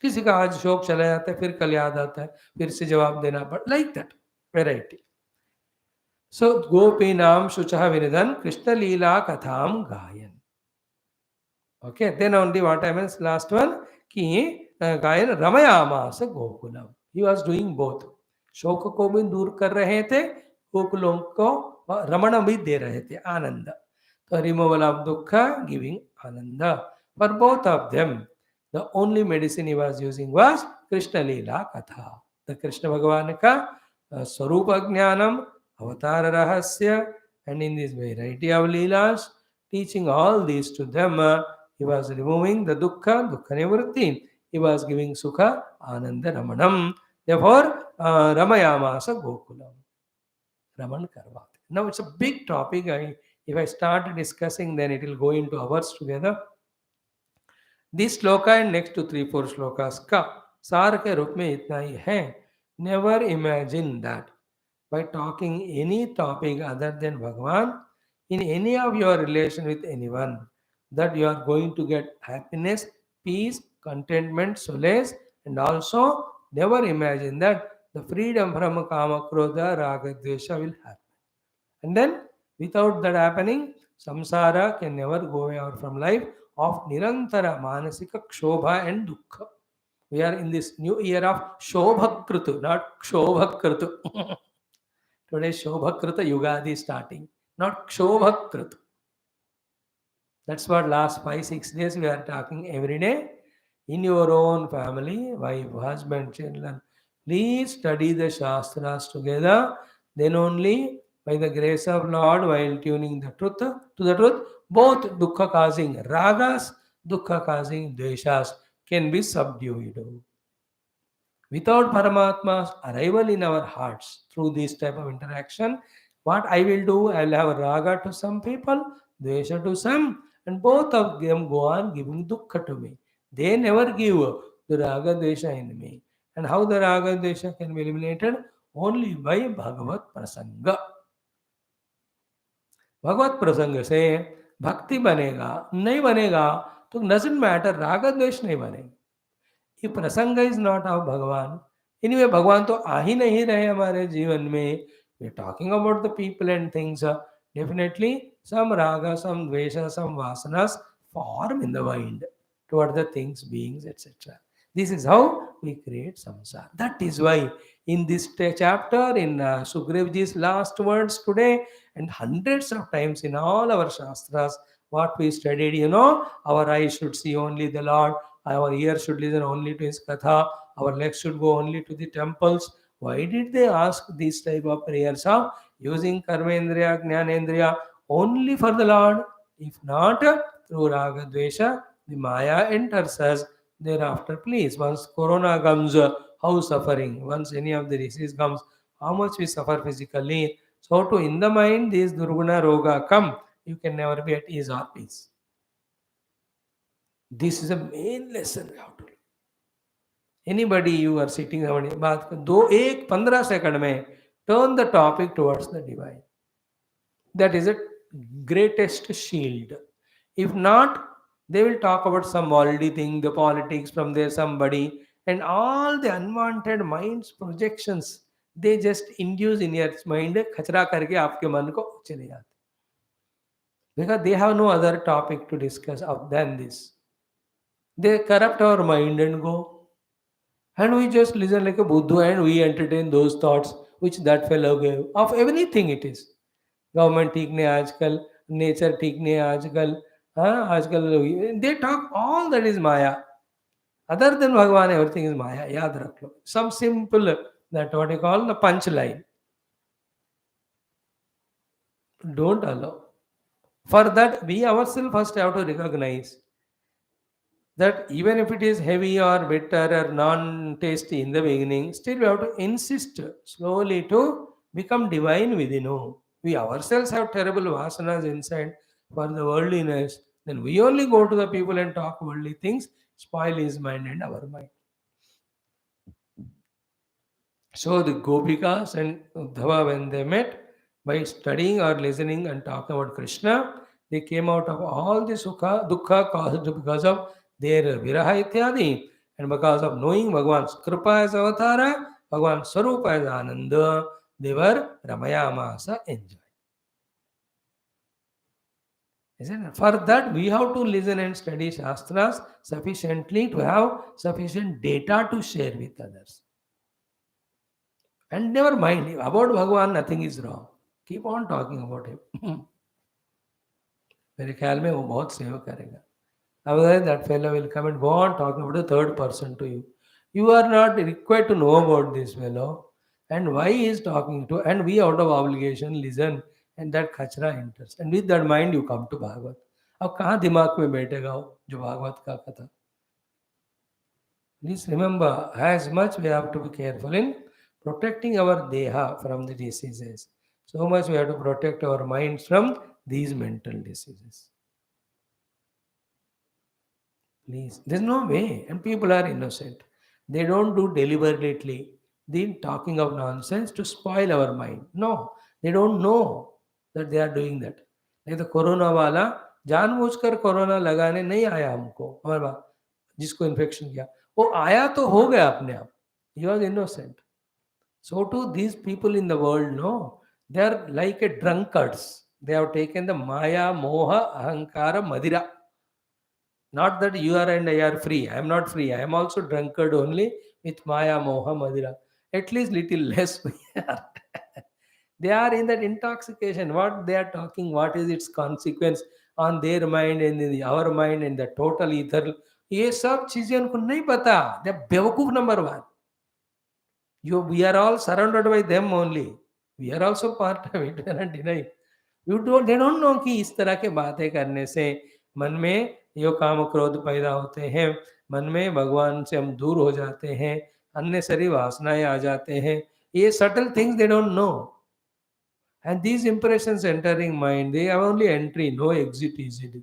किसी का आज शोक चला जाता है, फिर कल याद आता है, फिर से जवाब देना पड़ता, लाइक दैट वेराइटी. सो गोपी नाम शुचः विनिधन कृष्ण लीला कथाम गायन. Okay, then only what happens, last one, कि गायन रमयामास गोकुलम. He was doing both. शोक को भी दूर कर रहे थे, गोकुलों को रमण भी दे रहे थे, आनंद. तो रिमूवल ऑफ दुख, giving Anand. For both of them the only medicine he was using was Krishna Leela Katha. The Krishna Bhagavan ka Swarupa Jnanam, Avatara Rahasya, and in this variety of Leelas, teaching all these to them, he was removing the Dukkha, Dukkha Nivritti. He was giving Sukha, Ananda Ramanam. Therefore, Ramayamasa Gokulam. Raman Karvate. Now it's a big topic. If I start discussing, then it will go into hours together. This shloka and next to 3-4 shlokas का सार के रूप में इतना ही है. Never imagine that by talking any topic other than Bhagwan in any of your relation with anyone that you are going to get happiness, peace, contentment, solace, and also never imagine that the freedom from kama, krodha, raga, dvesha will happen. And then without that happening, samsara can never go out from life of nirantara manasika kshobha and dukkha. We are in this new year of Shobhakritu, not Kshobhakritu. Today Shobhakritu Yugadi is starting, not Kshobhakritu. That's what last 5-6 days we are talking every day. In your own family, wife, husband, children, please study the Shastras together. Then only by the grace of Lord, while tuning the truth to the truth, both dukkha causing ragas, dukkha causing dveshas can be subdued. Without Paramatma's arrival in our hearts through this type of interaction, what I will do, I will have raga to some people, dvesha to some, and both of them go on giving dukkha to me. They never give the raga dvesha in me. And how the raga dvesha can be eliminated? Only by Bhagavat Prasanga. भगवत प्रसंग से भक्ति बनेगा, नहीं बनेगा तो doesn't matter, राग द्वेष नहीं बनेगा. ये प्रसंग is not of Bhagwan. Anyway Bhagwan तो आ ही नहीं रहे हमारे जीवन में. We are talking about the people and things. Definitely some राग, सम द्वेष, some vasanas form in the mind toward the things, beings, etcetera. This is how we create samsara. That is why in this chapter, in Shukadevji's last words today, and hundreds of times in all our Shastras, what we studied, our eyes should see only the Lord, our ears should listen only to His Katha, our legs should go only to the temples. Why did they ask these type of prayers of using Karmendriya, Jnanendriya only for the Lord? If not, through Raga Dvesha, the Maya enters us. Thereafter, please, once Corona comes, how suffering. Once any of the disease comes, how much we suffer physically. So, to in the mind, these Durguna Roga come, you can never be at ease or peace. This is a main lesson we have to learn. Anybody you are sitting somebody बात कर दो एक 15 second में turn the topic towards the divine. That is a greatest shield. If not, they will talk about some worldly thing, the politics from there, somebody, and all the unwanted minds projections they just induce in your mind खचरा करके आपके मन को चले जाते because they have no other topic to discuss than this. They corrupt our mind and go, and we just listen like a Buddha and we entertain those thoughts which that fellow gave of everything it is. Government ठीक नहीं है आजकल, nature ठीक नहीं है आजकल, हाँ आजकल they talk all that is maya, other than Bhagwan everything is maya. याद रख लो some simple that what you call the punch line. Don't allow. For that we ourselves first have to recognize that even if it is heavy or bitter or non-tasty in the beginning, still we have to insist slowly to become divine within. We ourselves have terrible vasanas inside for the worldliness. Then we only go to the people and talk worldly things, spoil his mind and our mind. So the Gopikas and Uddhava, when they met, by studying or listening and talking about Krishna, they came out of all the sukha, dukkha caused because of their viraha ityadi, and because of knowing Bhagavan's kripa as avatara, Bhagavan's swarupa as ananda, they were ramayamasa enjoy. Isn't it? For that, we have to listen and study Shastras sufficiently to have sufficient data to share with others. And never mind, about Bhagavan, nothing is wrong. Keep on talking about him. मेरे ख्याल में वो बहुत सेवा करेगा. Otherwise, that fellow will come and go on talking about the third person to you. You are not required to know about this fellow and why he is talking to, and we out of obligation listen, and that खचरा enters. And with that mind, you come to Bhagavad. अब कहाँ दिमाग में बैठेगा वो जो भागवत का कथा. Please remember, as much we have to be careful in protecting our deha from the diseases. So much we have to protect our minds from these mental diseases. Please, there's no way, and people are innocent. They don't do deliberately. They're talking of nonsense to spoil our mind. No, they don't know that they are doing that. नहीं तो corona वाला जानबूझकर corona लगाने नहीं आया हमको, हमारे बात जिसको इन्फेक्शन किया वो आया तो हो गया अपने आप. He was innocent. So too these people in the world, no, they are like a drunkards. They have taken the maya, moha, ahankara, madira. Not that you are and I are free. I am not free. I am also drunkard only with maya, moha, madira. At least little less we are. They are in that intoxication. What they are talking, what is its consequence on their mind and in our mind and the total ether. ये सब चीजें उनको नहीं पता. They are बेवकूफ number one. We are all surrounded by them only. We are also part of it. We are not denying. They don't know कि इस तरह के बातें करने से मन में यो काम क्रोध पैदा होते हैं, मन में भगवान से हम दूर हो जाते हैं, अन्य सारी वासनाएं आ जाते हैं. ये subtle things they don't know. And these impressions entering mind, they have only entry, no exit easily.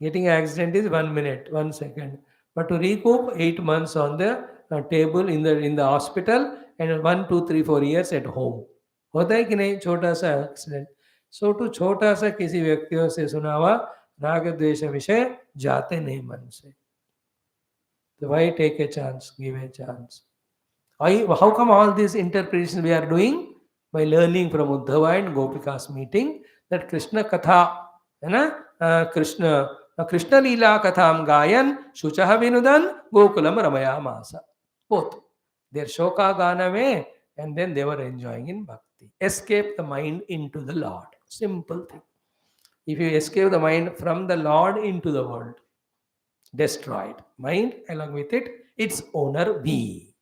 Getting accident is 1 minute, 1 second. But to recoup 8 months on the table in the hospital and 1, 2, 3, 4 years at home. होता है कि नहीं छोटा सा accident. So to छोटा सा किसी व्यक्तियों से सुना हुआ राग द्वेष विषय जाते नहीं मन से. So why take a chance? Give a chance. How come all these interpretations we are doing? By learning from Uddhava and Gopikas meeting that Krishna Katha, है ना, Krishna Leela Katham Gayan, Shuchaha Vinudan, Gokulam Ramaya Masa. Both. Their Shoka gone away and then they were enjoying in Bhakti. Escape the mind into the Lord. Simple thing. If you escape the mind from the Lord into the world, destroyed. Mind, along with it, its owner we.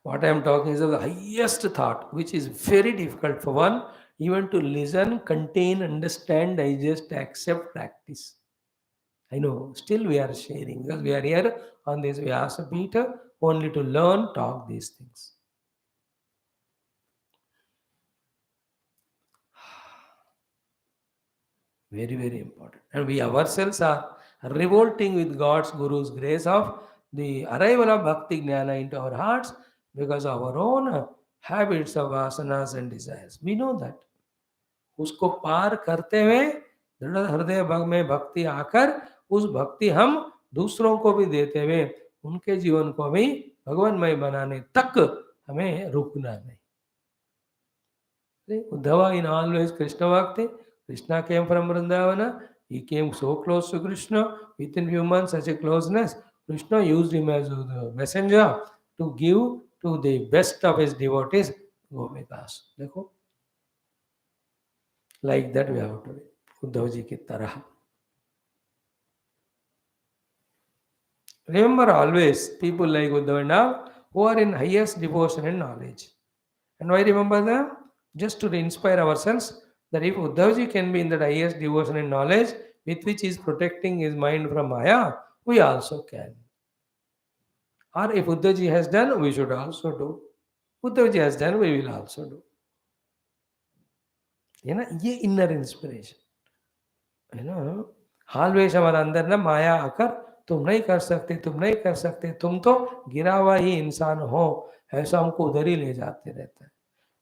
What I am talking is of the highest thought, which is very difficult for one even to listen, contain, understand, digest, accept, practice. I know, still we are sharing because we are here on this Vyasa Peter only to learn, talk these things. Very, very important. And we ourselves are revolting with God's Guru's grace of the arrival of Bhakti Jnana into our hearts because of our own habits of vasanas and desires. We know that. उसको पार करते हुए दृढ़ हृदय भग में भक्ति आकर उस भक्ति हम दूसरों को भी देते हुए उनके जीवन को भी भगवानमय बनाने तक हमें रुकना नहीं. Uddhava in always Krishna Bhakti. Krishna came from Vrindavana. He came so close to Krishna. Within few months, such a closeness. Krishna used him as the messenger to give to the best of his devotees, Gopikas. देखो, like that we have to be. Uddhava ji ki tarah. Remember always people like Uddhava now who are in highest devotion and knowledge. And why remember them? Just to inspire ourselves that if Uddhavji can be in the highest devotion and knowledge with which he is protecting his mind from Maya, we also can. Or if Uddhavji has done, we should also do. Uddhavji has done, we will also do. है ना, ये inner inspiration है ना. Always हमारे अंदर ना माया आकर तुम नहीं कर सकते, तुम नहीं कर सकते, तुम तो गिरा हुआ ही इंसान हो, ऐसा हमको उधर ही ले जाते रहता है.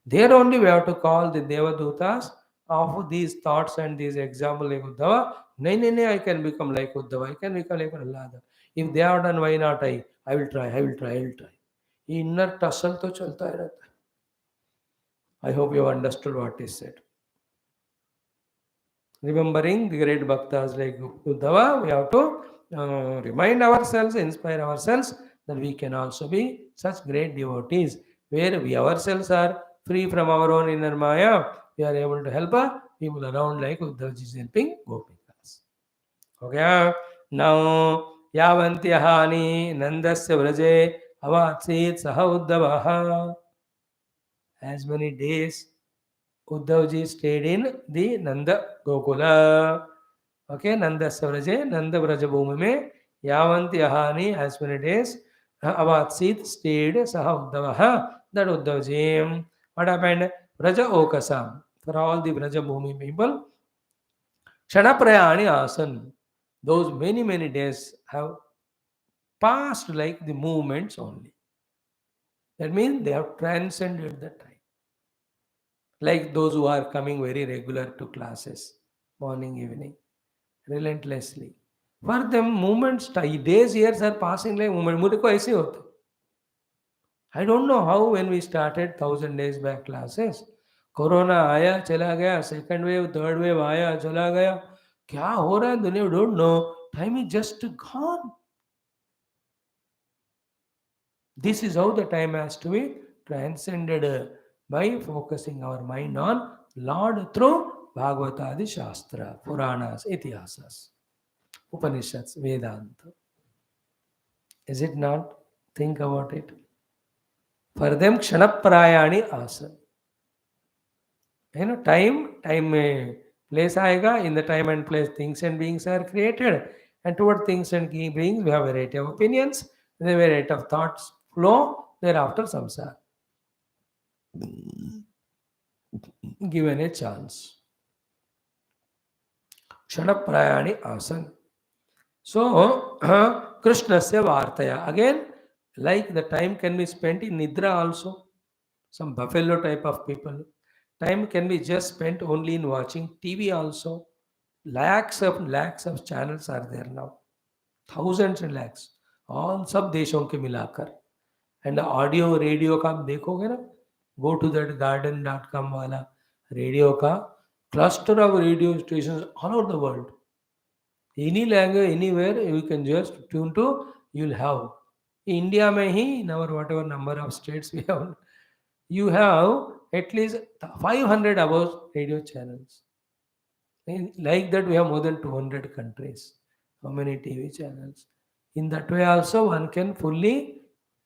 There only we have to call the Devadutas of these thoughts and these examples like Uddhava. No, I can become like Uddhava, I can become like Prahlada. If they have done, why not I? I will try. ये inner tussle तो चलता ही रहता है. I hope you have understood what is said. Remembering the great bhaktas like Uddhava, we have to remind ourselves, inspire ourselves that we can also be such great devotees where we ourselves are free from our own inner maya. We are able to help people around like Uddhavji is helping Gopikas. Okay, now Yavantyahani Nandasya Vraje Avatsit Saha Uddhavaha. As many days Uddhavji stayed in the Nanda Gokula. Okay, Nanda Savraje, Nanda Vraja Bhumi mein, Yavantyahani, as many days, Avatsit stayed, Saha Uddhavaha, that Uddhavji. What happened? Vraja Okasam. For all the Vraja Bhumi people, Shanaprayani Asan. Those many days have passed like the movements only. That means they have transcended the time. Like those who are coming very regular to classes, morning, evening, relentlessly. For them, moments, days, years are passing like moment. मुझे को ऐसे होता. I don't know how when we started 1000 days back classes, corona आया चला गया, second wave, third wave आया चला गया, क्या हो रहा है दुनिया, we don't know. Time is just gone. This is how the time has to be transcended by focusing our mind on Lord through Bhagavatadi Shastra, Puranas, Itihasas, Upanishads, Vedanta. Is it not? Think about it. For them, Kshanapprayani Asa. You know, time में place आएगा. In the time and place, things and beings are created. And toward things and beings, we have a variety of opinions, the variety of thoughts flow, thereafter samsara. Given a chance. Shanaprayani asan. So, Krishnasya vartaya. Again, like the time can be spent in Nidra also. Some buffalo type of people. Time can be just spent only in watching TV also. Lakhs of channels are there now. Thousands and lakhs. All सब देशों के मिलाकर. And the audio, radio का आप देखोगे ना, go to that garden.com वाला radio का cluster of radio stations all over the world. Any language, anywhere you can just tune to, you'll have. India में ही, in our whatever number of states we have, you have at least 500 above radio channels. And like that, we have more than 200 countries. How many TV channels? In that way also, one can fully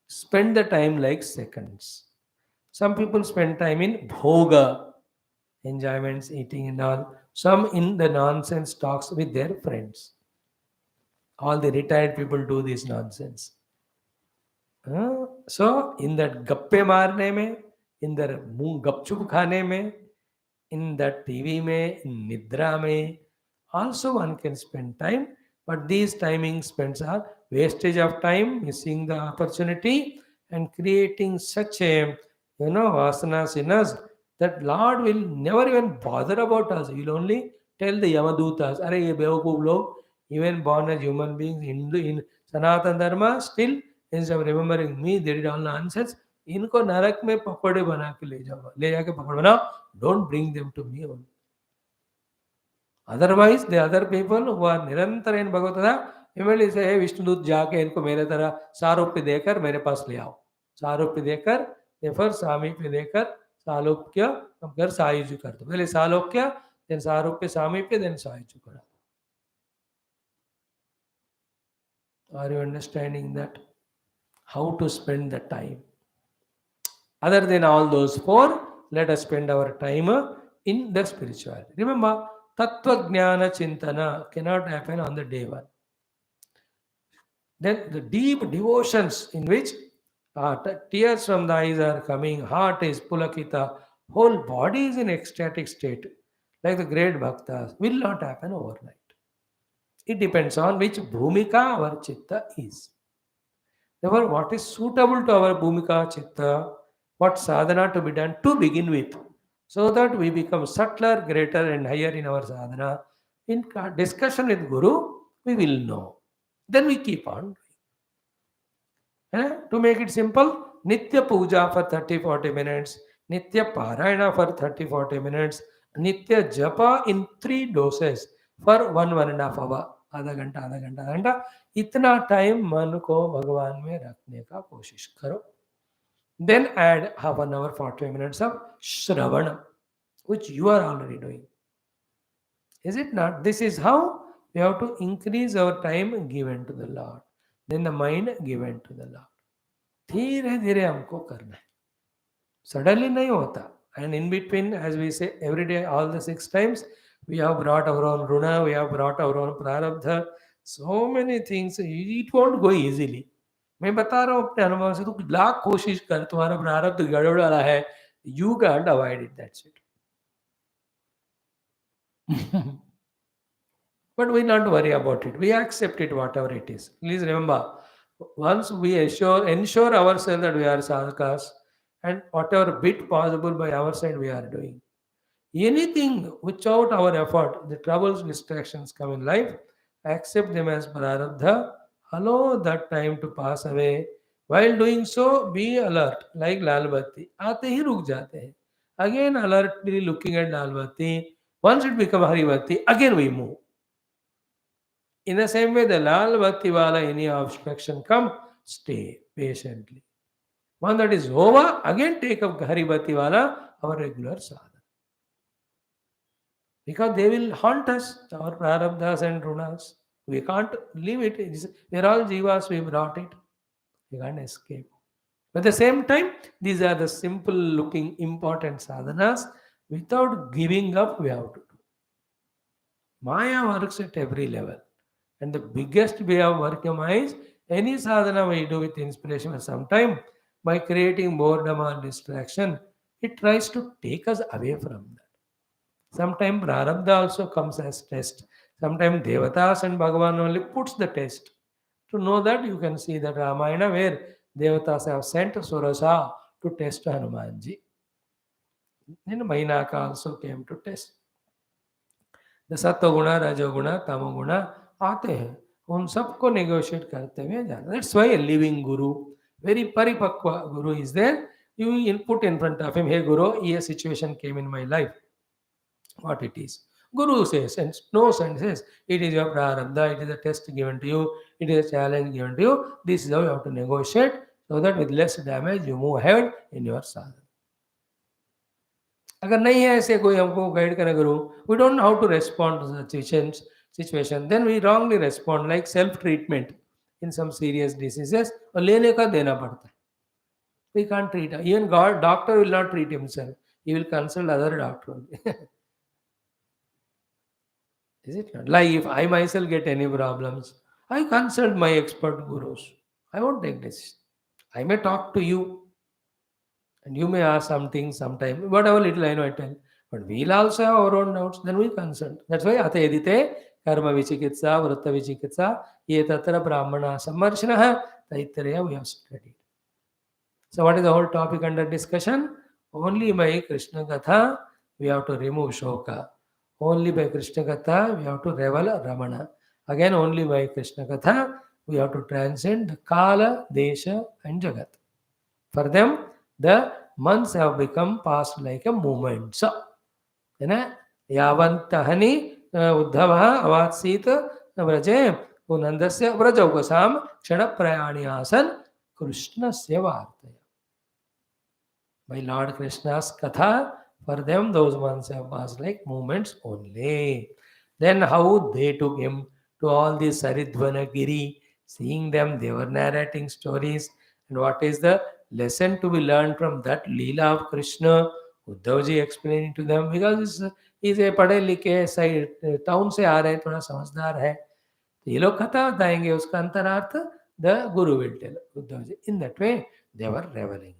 spend the time like seconds. Some people spend time in bhoga, enjoyments, eating and all. Some in the nonsense talks with their friends. All the retired people do this nonsense. So, in that gappe marne mein, in that gupchup khane mein, in that TV mein, in nidra mein, Also, one can spend time, but these timing spends are wastage of time, missing the opportunity, and creating such a vasanas in us that Lord will never even bother about us. He will only tell the Yamadutas, "Are ye bewakoof log, even born as human beings in Sanatan Dharma, still instead of remembering me, they did all nonsense. इनको नरक में पकौड़े बना के ले जाके पकड़ बनाओ. Don't bring them to me only. Otherwise, the other people who are निरंतर इन भगवत इमीडिएटली से विष्णुदूत जाके इनको मेरे तरह सारूप्य देकर मेरे पास ले आओ. सारूप्य देकर फिर सामीप्य देकर सालोक्य कर सायुज्य कर दो. पहले सालोक्य, देन सारूप्य, सामीप्य, देन सायुज्य करा. Are you understanding that? How to spend the time? Other than all those four, let us spend our time in the spirituality. Remember, Tattva Jnana Chintana cannot happen on the day one. Then the deep devotions in which tears from the eyes are coming, heart is pulakita, whole body is in ecstatic state, like the great bhaktas, will not happen overnight. It depends on which bhumika our chitta is. Therefore, what is suitable to our bhumika chitta, what sadhana to be done to begin with, so that we become subtler, greater and higher in our sadhana. In discussion with Guru, we will know. Then we keep on. To make it simple, Nitya Puja for 30-40 minutes, Nitya Parayana for 30-40 minutes, Nitya Japa in 3 doses for 1-1.5 hour. आधा घंटा इतना time मन को भगवान में रखने का कोशिश करो. Then add half an hour, 40 minutes of Shravana, which you are already doing. Is it not? This is how we have to increase our time given to the Lord. Then the mind given to the Lord. धीरे धीरे हमको करना है. Suddenly नहीं होता. And in between, as we say every day, all the 6 times, we have brought our own runa, we have brought our own prarabdha. So many things. It won't go easily. मैं बता रहा हूँ अपने अनुभव से, तो लाख कोशिश कर, तुम्हारा प्रारब्ध गड़बड़ वाला है, you can't avoid it. That's it. But we not worry about it. We accept it, whatever it is. Please remember, once we ensure ourselves that we are sadhakas, and whatever bit possible by our side we are doing. Anything without our effort, the troubles, distractions come in life, accept them as prarabdha, allow that time to pass away. While doing so, be alert, like Lal Batti. आते ही रुक जाते हैं. Again alertly looking at Lal Batti. Once it becomes Hari Batti, again we move. In the same way, the Lal Batti wala, any obstruction come, stay patiently. One that is over, again take up Hari Batti wala, our regular sadhana. Because they will haunt us, our prarabdhas and runas. We can't leave it. We are all jivas, we brought it. We can't escape. But at the same time, these are the simple looking important sadhanas. Without giving up, we have to do. Maya works at every level. And the biggest way of working Maya is any sadhana we do with inspiration for some time, by creating boredom or distraction, it tries to take us away from that. Sometimes prarabdha also comes as test. Sometimes devatas and Bhagavan only puts the test. To know that, you can see that Ramayana where devatas have sent Surasa to test Hanumanji. Then Mainaka also came to test. The Sattva-guna, Raja-guna, Tama-guna आते हैं, उन सबको negotiate करते हुए जाना. That's why a living guru, very paripakwa guru is there. You put in front of him, hey Guru, a situation came in my life. What it is? Guru says, and knows and says, it is your prarabdha, it is a test given to you, it is a challenge given to you. This is how you have to negotiate, so that with less damage you move ahead in your sadhana. अगर नहीं है ऐसे कोई हमको guide करे गुरु, we don't know how to respond to the situation, then we wrongly respond, like self-treatment in some serious diseases. और लेने का देना पड़ता है. We can't treat. Even God, doctor will not treat himself. He will consult other doctor only. Is it not? Like if I myself get any problems, I consult my expert gurus. I won't take this. I may talk to you, and you may ask something sometime. Whatever little I know, I tell. But we'll also have our own doubts, then we consult. That's why Ate Edite, Karma Vichikitsa, Vrata Vichikitsa, Ye Tatra Brahmana Sammarshinaha, Taittiriya we have studied. So what is the whole topic under discussion? Only by Krishna Gatha we have to remove Shoka. Only by Krishna Gatha we have to revel Ramana. Again, only by Krishna Gatha we have to transcend the Kala, Desha and Jagat. For them, the months have become past like a moment. So, है ना, यावन्तहनि उद्धवः अवात्सीत व्रजे नन्दस्य व्रजौकसां क्षणप्रयाणि आसन् कृष्णस्य वार्तया. By Lord Krishna's katha, for them those months have passed like moments only. Then how they took him to all these Saridvanagiri, seeing them, they were narrating stories. And what is the lesson to be learned from that Leela of Krishna? Uddhavji explaining to them, because he's a पढ़े लिखे side town से आ रहे हैं, थोड़ा समझदार है, तो ये लोग कथा बताएंगे, उसका अंतरार्थ the guru will tell Uddhav ji. In that way they were reveling.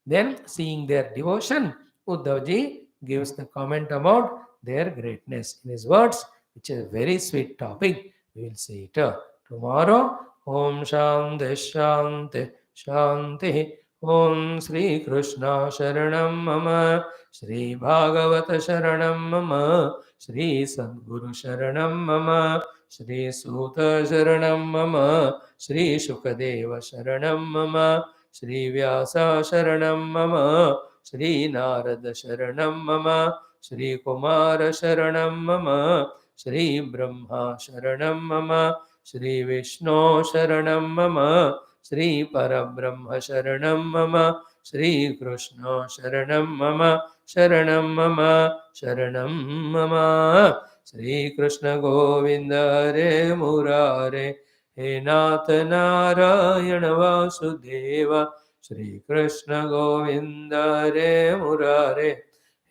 Then, seeing their devotion, Uddhavji gives the comment about their greatness in his words, which is a very sweet topic. We will see it tomorrow. Om Shanti Shanti Shanti. Om Sri Krishna Sharanam Mama. Sri Bhagavata Sharanam Mama. Sri Sadguru Sharanam Mama. Sri Suta Sharanam Mama. Sri Shukadeva Sharanam Mama. Shri Vyasa शरणं मम. श्री नारद शरणं मम. श्री कुमार शरणं मम. श्री ब्रह्मा शरणं मम. श्री विष्णु शरणं मम. श्री परब्रह्म शरणं मम. श्री कृष्ण शरणं मम. शरणं मम. शरणं मम. श्री कृष्ण गोविंद हरे मुरारे. हे नाथ नारायण वासुदेव. श्री कृष्ण गोविंद हरे मुरारे.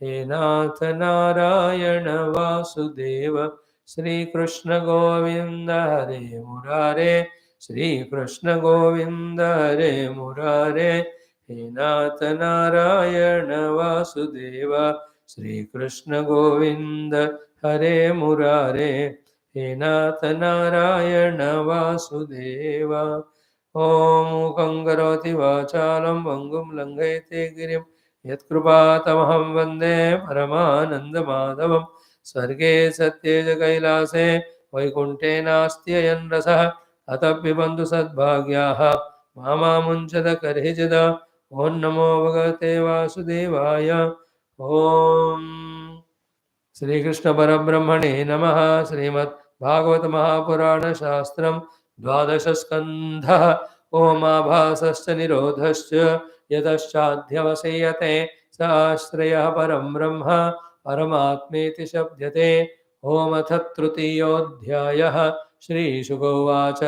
हे नाथ नारायण वासुदेव. श्री कृष्ण गोविंद हरे मुरारे. श्री कृष्ण गोविंद हरे मुरारे. हे नाथ नारायण वासुदेव. श्री कृष्ण गोविंद हरे मुरारे. हे नाथ नारायण वासुदेव. ओम मूकं करोति वाचालं पङ्गुं लङ्घयते गिरिं यत्कृपातमहं वन्दे परमानन्दमाधवं. स्वर्गे सत्ये च कैलासे वैकुण्ठे नास्त्ययन् रसः. अतः पिबन्तु सद्भाग्याः मामामुञ्चत कर्हिचिद. ॐ नमो भगवते वासुदेवाय. ओम श्री कृष्ण परब्रह्मणे नमः. श्रीमद् भागवत महापुराण शास्त्रम् 12 स्कन्धः. ओमाभासश्च निरोधश्च यतश्चाध्यवसेयते स आश्रयः परं ब्रह्म परमात्मेति शब्दते. ओमथ तृतीयोऽध्यायः. श्रीशुकोवाच.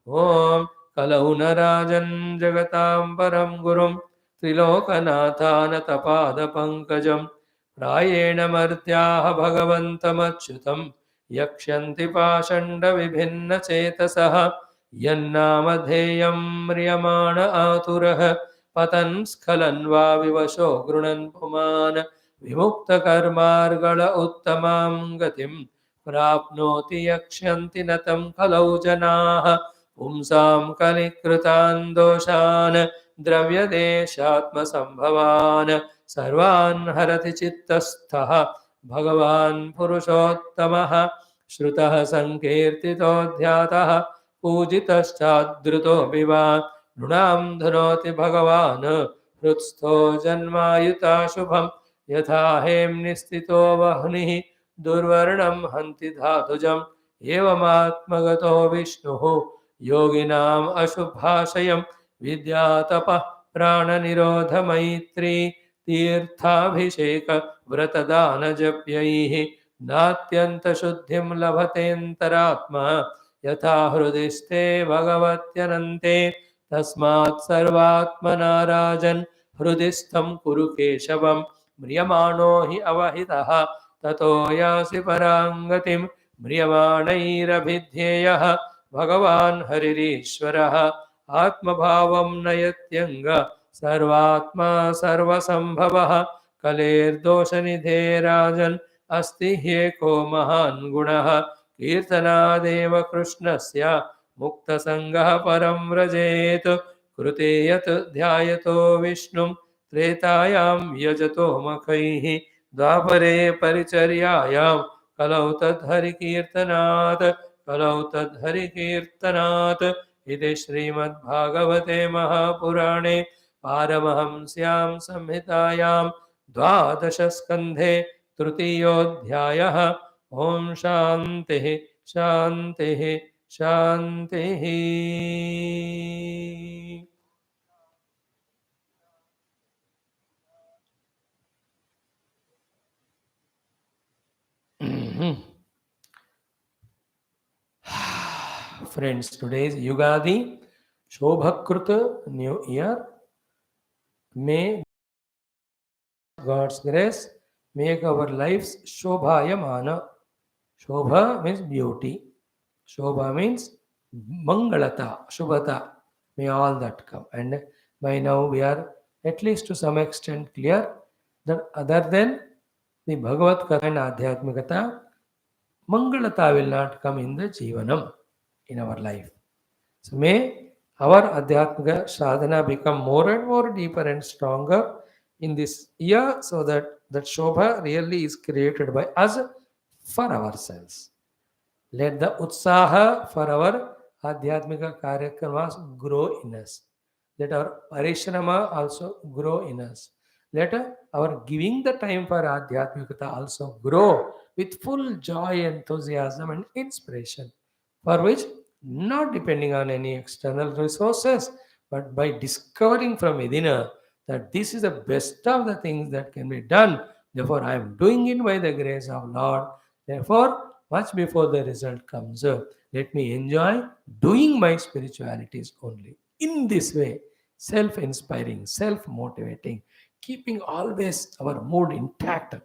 ओम कलौ न राजन् जगतां परं गुरुं त्रिलोकनाथानतपादपङ्कजम् प्रायेण मर्त्याः भगवन्तमच्युतं यक्ष्यन्ति पाषण्डविभिन्नचेतसः. यन्नामधेयं म्रियमाण आतुरः पतन् स्खलन् वा विवशो गृणन् पुमान्. विमुक्तकर्मार्गल उत्तमां गतिं प्राप्नोति यक्ष्यन्ति न तं खलौ जनाः. पुंसां कलिकृतान् दोषान् द्रव्यदेशात्मसम्भवान् सर्वान् हरति चित्तस्थः भगवान् पुरुषोत्तमः. श्रुतः संकीर्तितो ध्यातः पूजितश्चाद्रुतोऽपि वा. नृणां धनोति भगवान् हृत्स्थो जन्मायुता शुभं. यथा हेम्नि स्थितो वह्निः दुर्वर्णं हन्ति धातुजम्. एवमात्मगतो विष्णुः योगिनाम् अशुभाशयं. विद्यातपः प्राणनिरोध मैत्री तीर्थाभिषेक व्रतदानजप्यैः नात्यन्तशुद्धिं लभतेऽन्तरात्मा. यथा हृदिस्ते भगवत्यनन्ते तस्मात् सर्वात्मना राजन् हृदिस्थं कुरु केशवं. म्रियमाणो हि अवहितः ततो यासि पराङ्गतिं. म्रियमाणैरभिध्येयः भगवान् हरिरीश्वरः. आत्मभावं नयत्यङ्ग सर्वात्मा सर्वसंभवः. कलेर्दोषनिधे राजन् अस्ति ह्येको महान् गुणः कीर्तनादेव कृष्णस्य मुक्तसङ्गः परं व्रजेत् कृते यत् ध्यायतो विष्णुं त्रेतायां यजतो मखैः द्वापरे परिचर्यायां कलौ तद्धरिकीर्तनात् इति श्रीमद्भागवते महापुराणे पारमहंस्यां संहितायां 12 स्कन्धे तृतीयोऽध्यायः। ॐ शान्तिः शान्तिः शान्तिः। Friends, today is Yugadi, Shobhakrut New Year. May God's grace make our lives Shobhayamana. Shobha means beauty. Shobha means Mangalata, Shubhata. May all that come. And by now we are at least to some extent clear that other than the Bhagavad Gita and Adhyatmikata, Mangalata will not come in the Jivanam, in our life. So may our Adhyatmika sadhana become more and more deeper and stronger in this year, so that that Shobha really is created by us for ourselves. Let the Utsaha for our Adhyatmika Karyakramas grow in us. Let our Parishrama also grow in us. Let our giving the time for Adhyatmikata also grow with full joy, enthusiasm and inspiration, for which not depending on any external resources, but by discovering from within that this is the best of the things that can be done. Therefore, I am doing it by the grace of Lord. Therefore, much before the result comes, let me enjoy doing my spiritualities only. In this way, self-inspiring, self-motivating, keeping always our mood intact.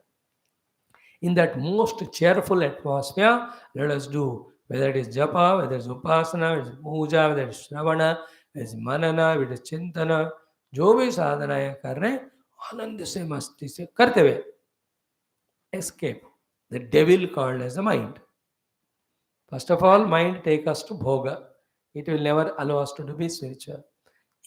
In that most cheerful atmosphere, let us do, whether it is japa, whether it is upasana, whether it is puja, whether it is shravana, whether it is manana, whether it is chintana, जो भी साधना कर रहे हैं आनंद से मस्ती से करते हुए escape the devil called as the mind. First of all, mind take us to bhoga. It will never allow us to be spiritual.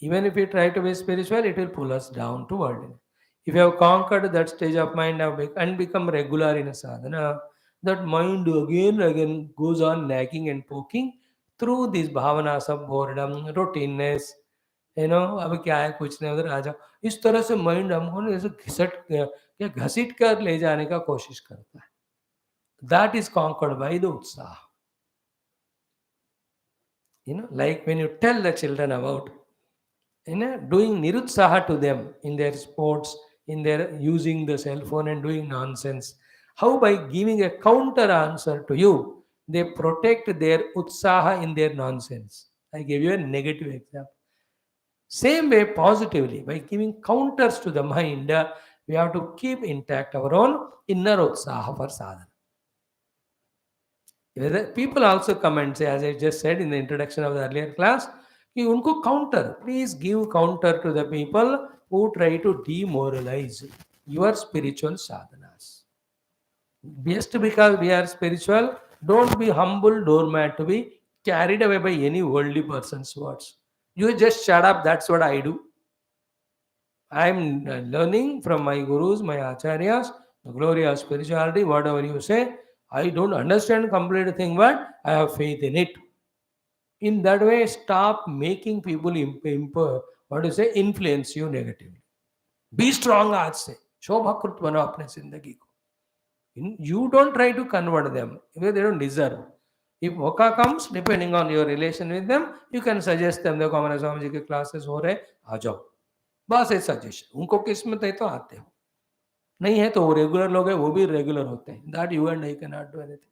Even if we try to be spiritual, it will pull us down to worldliness. If you have conquered that stage of mind and become regular in a sadhana, that mind again and again goes on nagging and poking through these bhavanas of boredom, routineness. अब क्या है, कुछ नहीं, उधर आ जाओ. इस तरह से माइंड हमको ना ऐसे घसीट कर ले जाने का कोशिश करता है. That is conquered by the utsaha. Like when you tell the children about doing nirutsaha to them in their sports, in their using the cell phone and doing nonsense, how by giving a counter answer to you, they protect their utsaha in their nonsense. I gave you a negative example. Same way, positively, by giving counters to the mind, we have to keep intact our own inner utsaha for sadhana. People also come and say, as I just said in the introduction of the earlier class, कि उनको counter, please give counter to the people who try to demoralize your spiritual sadhanas. Just because we are spiritual, don't be humble doormat to be carried away by any worldly person's words. You just shut up, that's what I do. I am learning from my gurus, my acharyas, the glory of spirituality, whatever you say. I don't understand complete thing, but I have faith in it. In that way, stop making people influence you negatively. Be strong आज से, शोभाकृत बनो अपने जिंदगी को. You don't try to convert them because they don't deserve. If moka comes, depending on your relation with them, you can suggest them. देखो हमारे स्वामी जी के classes हो रहे, आ जाओ. बस एक सजेशन. उनको किस्मत है तो आते हो. नहीं है तो वो रेगुलर लोग हैं, वो भी रेगुलर होते हैं. That you and I cannot do anything.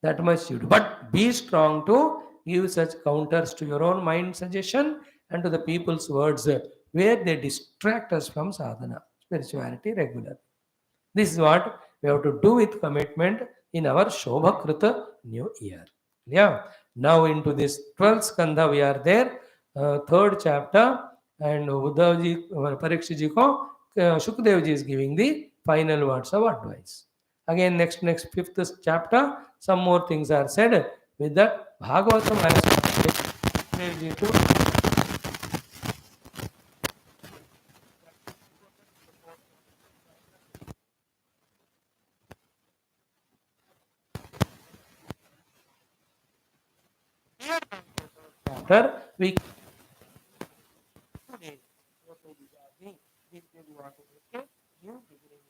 That much you do. But be strong to give such counters to your own mind suggestion and to the people's words where they distract us from sadhana, spirituality regular. This is what we have to do with commitment in our Shobhakrita New Year. Yeah. Now into this 12th skandha we are there, third chapter, and Uddhavji, Parikshit ji ko Shukadevji is giving the final words of advice. Again, next fifth chapter, some more things are said. With that, Bhagavatam has Shukadevji to chapter. We today, what will be happening? We want to make a new beginning.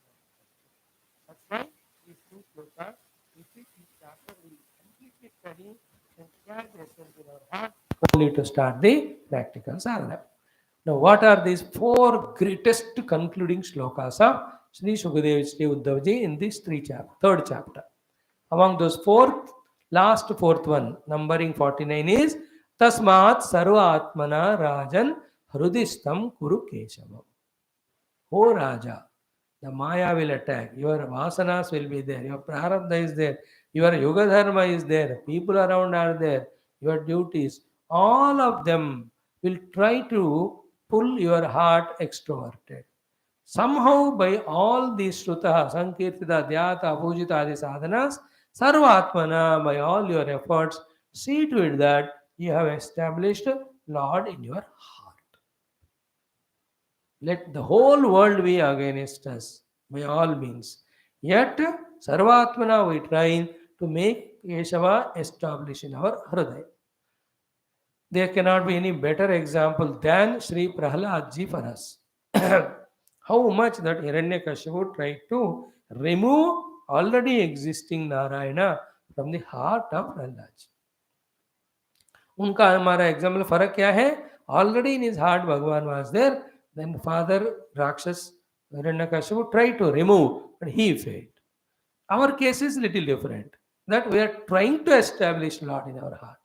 That's why these two slokas, if we see chapter, we completely study and carry the essence in our heart only to start the practical sadhana. Now, what are these four greatest concluding slokas of Sri Shukadevji Uddhavji in this third chapter? Among those four, last fourth one, numbering 49 is Tasmat Sarva Atmana Rajan Hrudistam Kuru Keshavam. O Raja, the Maya will attack, your vasanas will be there, your prarabdha is there, your yoga dharma is there, people around are there, your duties, all of them will try to pull your heart extroverted. Somehow by all these Shruta, Sankirtita, Dhyata, Pujita, Adi sadhanas, Sarvatmana, by all your efforts, see to it that you have established Lord in your heart. Let the whole world be against us by all means. Yet, Sarvatmana we try to make Keshava establish in our Hridaya. There cannot be any better example than Sri Prahaladji for us. How much that Hiranyakashipu tried to remove already existing Narayana from the heart of Prahaladji. उनका हमारा example फर्क क्या है? Already in his heart Bhagavan was there. Then Father Rakshas Hiranyakashipu tried to remove, but he failed. Our case is little different. That we are trying to establish Lord in our heart.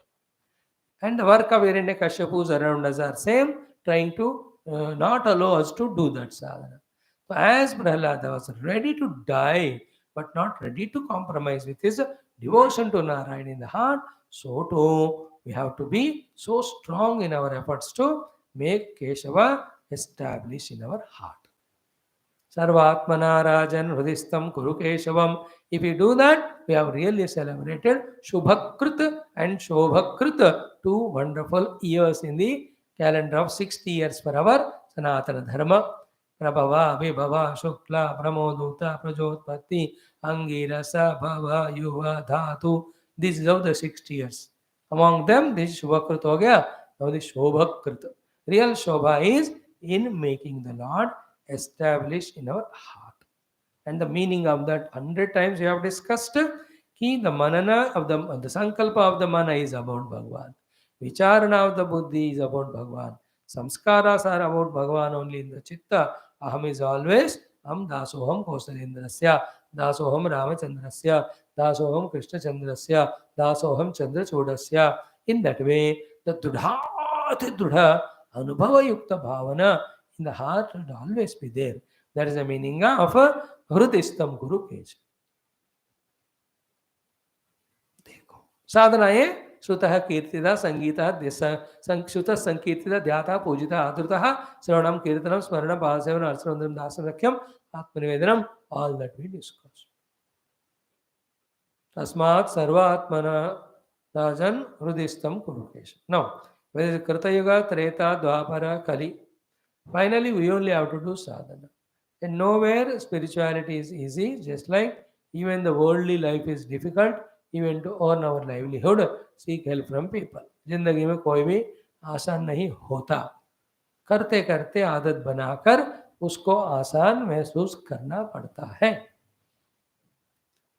And the work of Hiranyakashipus around us are same, trying to not allow us to do that sadhana. So as Prahlada was ready to die, but not ready to compromise with his devotion to Narayana in the heart, so too we have to be so strong in our efforts to make Keshava establish in our heart. Sarvatmana Rajan Hridistam Kuru Keshavam. If we do that, we have really celebrated Shubhakrut and Shobhakrut, two wonderful years in the calendar of 60 years for our Sanatana Dharma. Prabhava, Vibhava, Shukla, Pramoduta, Prajotpatti, Angirasa, Bhava, Yuva, Dhatu. This is of the 60 years. Among them, this Shubhakrut ho gaya. Now the Shobhakrut. Real Shobha is in making the Lord established in our heart. And the meaning of that 100 times we have discussed, ki the manana of the sankalpa of the mana is about Bhagavan. Vicharana of the buddhi is about Bhagavan. Samskaras are about Bhagavan only in the chitta. Aham is always Am dasoham Kausalendrasya, dasoham Ramachandrasya, dasoham Krishna Chandrasya, dasoham Chandra Chodasya. In that way, the Dudha Anubhava Yukta Bhavana in the heart will always be there. That is the meaning of Hrudistam Guru Kesha. Sadhanaye Sutah Kirtida Sangita Shuta Sankirtida Dhyata Pujita Adrutaha Saranam Kirtanam Smarana Pasevan Arsanandam Dasanakyam Atmanivedanam, all that we discuss. Tasmat Sarva Atmana Rajan Hrudistam Guru Kesha. Now, whether it is Krita Yuga, Treta, Dwapara, Kali, finally we only have to do sadhana. And nowhere spirituality is easy, just like even the worldly life is difficult, even to earn our livelihood, seek help from people. जिंदगी में कोई भी आसान नहीं होता. करते करते आदत बनाकर उसको आसान महसूस करना पड़ता है.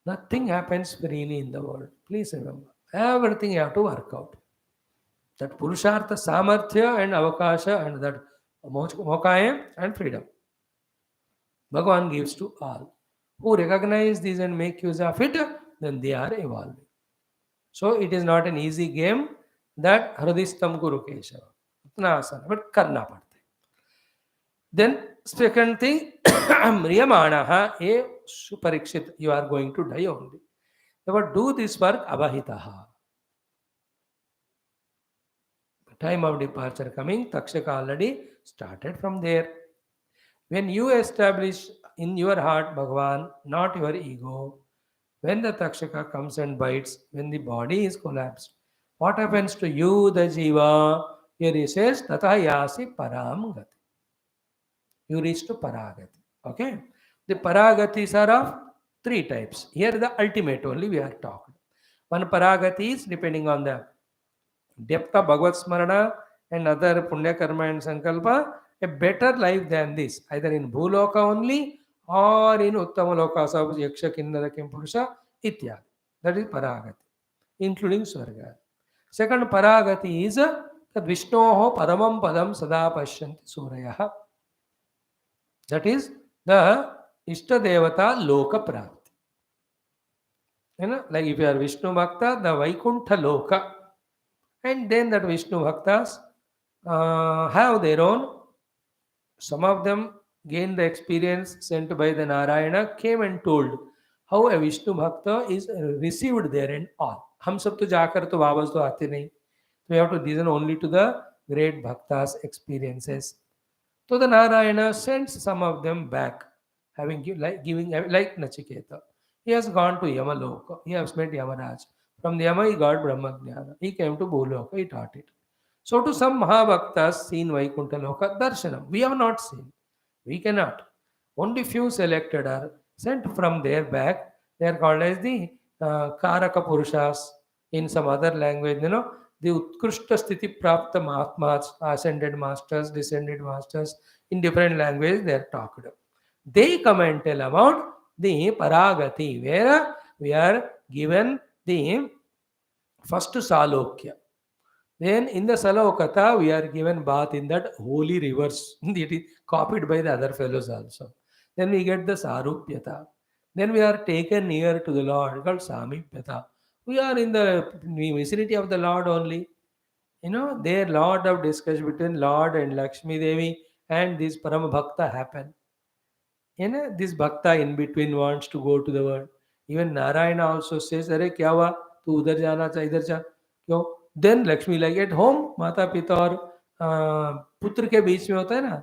Nothing happens freely in the world. Please remember, everything you have to work out. That Purushartha, Samarthya and Avakasha and that Mokayam and freedom. Bhagavan gives to all. Who recognize these and make use of it, then they are evolving. So it is not an easy game that Hridistam Guru Keshava. Itna asana, but karna padta hai. Then second thing, Mriyamanaha e Parikshit, you are going to die only. But do this work abahitaha. The time of departure coming, Takshaka already started from there. When you establish in your heart Bhagavan, not your ego, when the Takshaka comes and bites, when the body is collapsed, what happens to you, the Jiva? Here he says, Tata Yasi Param Gati. You reach to Paragati. Okay? The Paragatis are of three types. Here the ultimate only we are talking. One Paragati is depending on the depth of Bhagavad Smarana and other Punya Karma and Sankalpa, a better life than this, either in Bhuloka only or in Uttama Lokas of Yaksha, Kinnara, Kimpurusha, Ityadi. That is Paragati, including Swarga. Second Paragati is that Vishnoho Paramam Padam Sada Pashyanti Suryaha. That is the Ishta Devata Loka Prapti. You know, like if you are Vishnu Bhakta, the Vaikuntha Loka. And then that Vishnu Bhaktas have their own. Some of them gained the experience sent by the Narayana, came and told how a Vishnu Bhakta is received there and all. हम सब तो जाकर तो वापस तो आते नहीं. We have to listen only to the great Bhaktas' experiences. So the Narayana sends some of them back, having giving like Nachiketa. He has gone to Yamaloka. He has met Yamaraj. From the Yama he got Brahmajnana. He came to Bhuloka. He taught it. So to some Mahabhaktas seen Vaikuntha Loka Darshanam. We have not seen. We cannot. Only few selected are sent from there back. They are called as the Karaka Purushas in some other language. You know, the Utkrishta Sthiti Prapta Mahatmas, ascended masters, descended masters, in different languages they are talked. They come and tell about the Paragati, where we are given the first Salokya. Then in the Salokata, we are given bath in that holy rivers. It is copied by the other fellows also. Then we get the Sarupyata. Then we are taken near to the Lord, called Samipyata. We are in the vicinity of the Lord only. You know, their lot of discussion between Lord and Lakshmi Devi and this Param Bhakta happen. You know, this Bhakta in between wants to go to the world. Even Narayana also says, Are kya hua? Tu udhar jana cha, idhar cha. Kyun? Then Lakshmi like at home, Mata Pita or Putra ke beech mein hota hai na.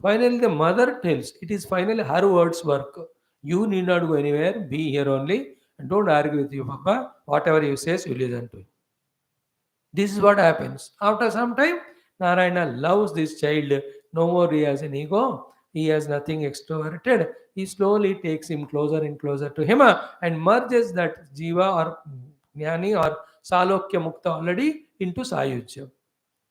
Finally, the mother tells, it is finally her words work. You need not go anywhere, be here only, and don't argue with you, Papa. Whatever you says, you listen to it. This is what happens. After some time, Narayana loves this child. No more he has an ego. He has nothing extroverted. He slowly takes him closer and closer to him and merges that Jiva or Jnani or Salokya Mukta already into Sayujya.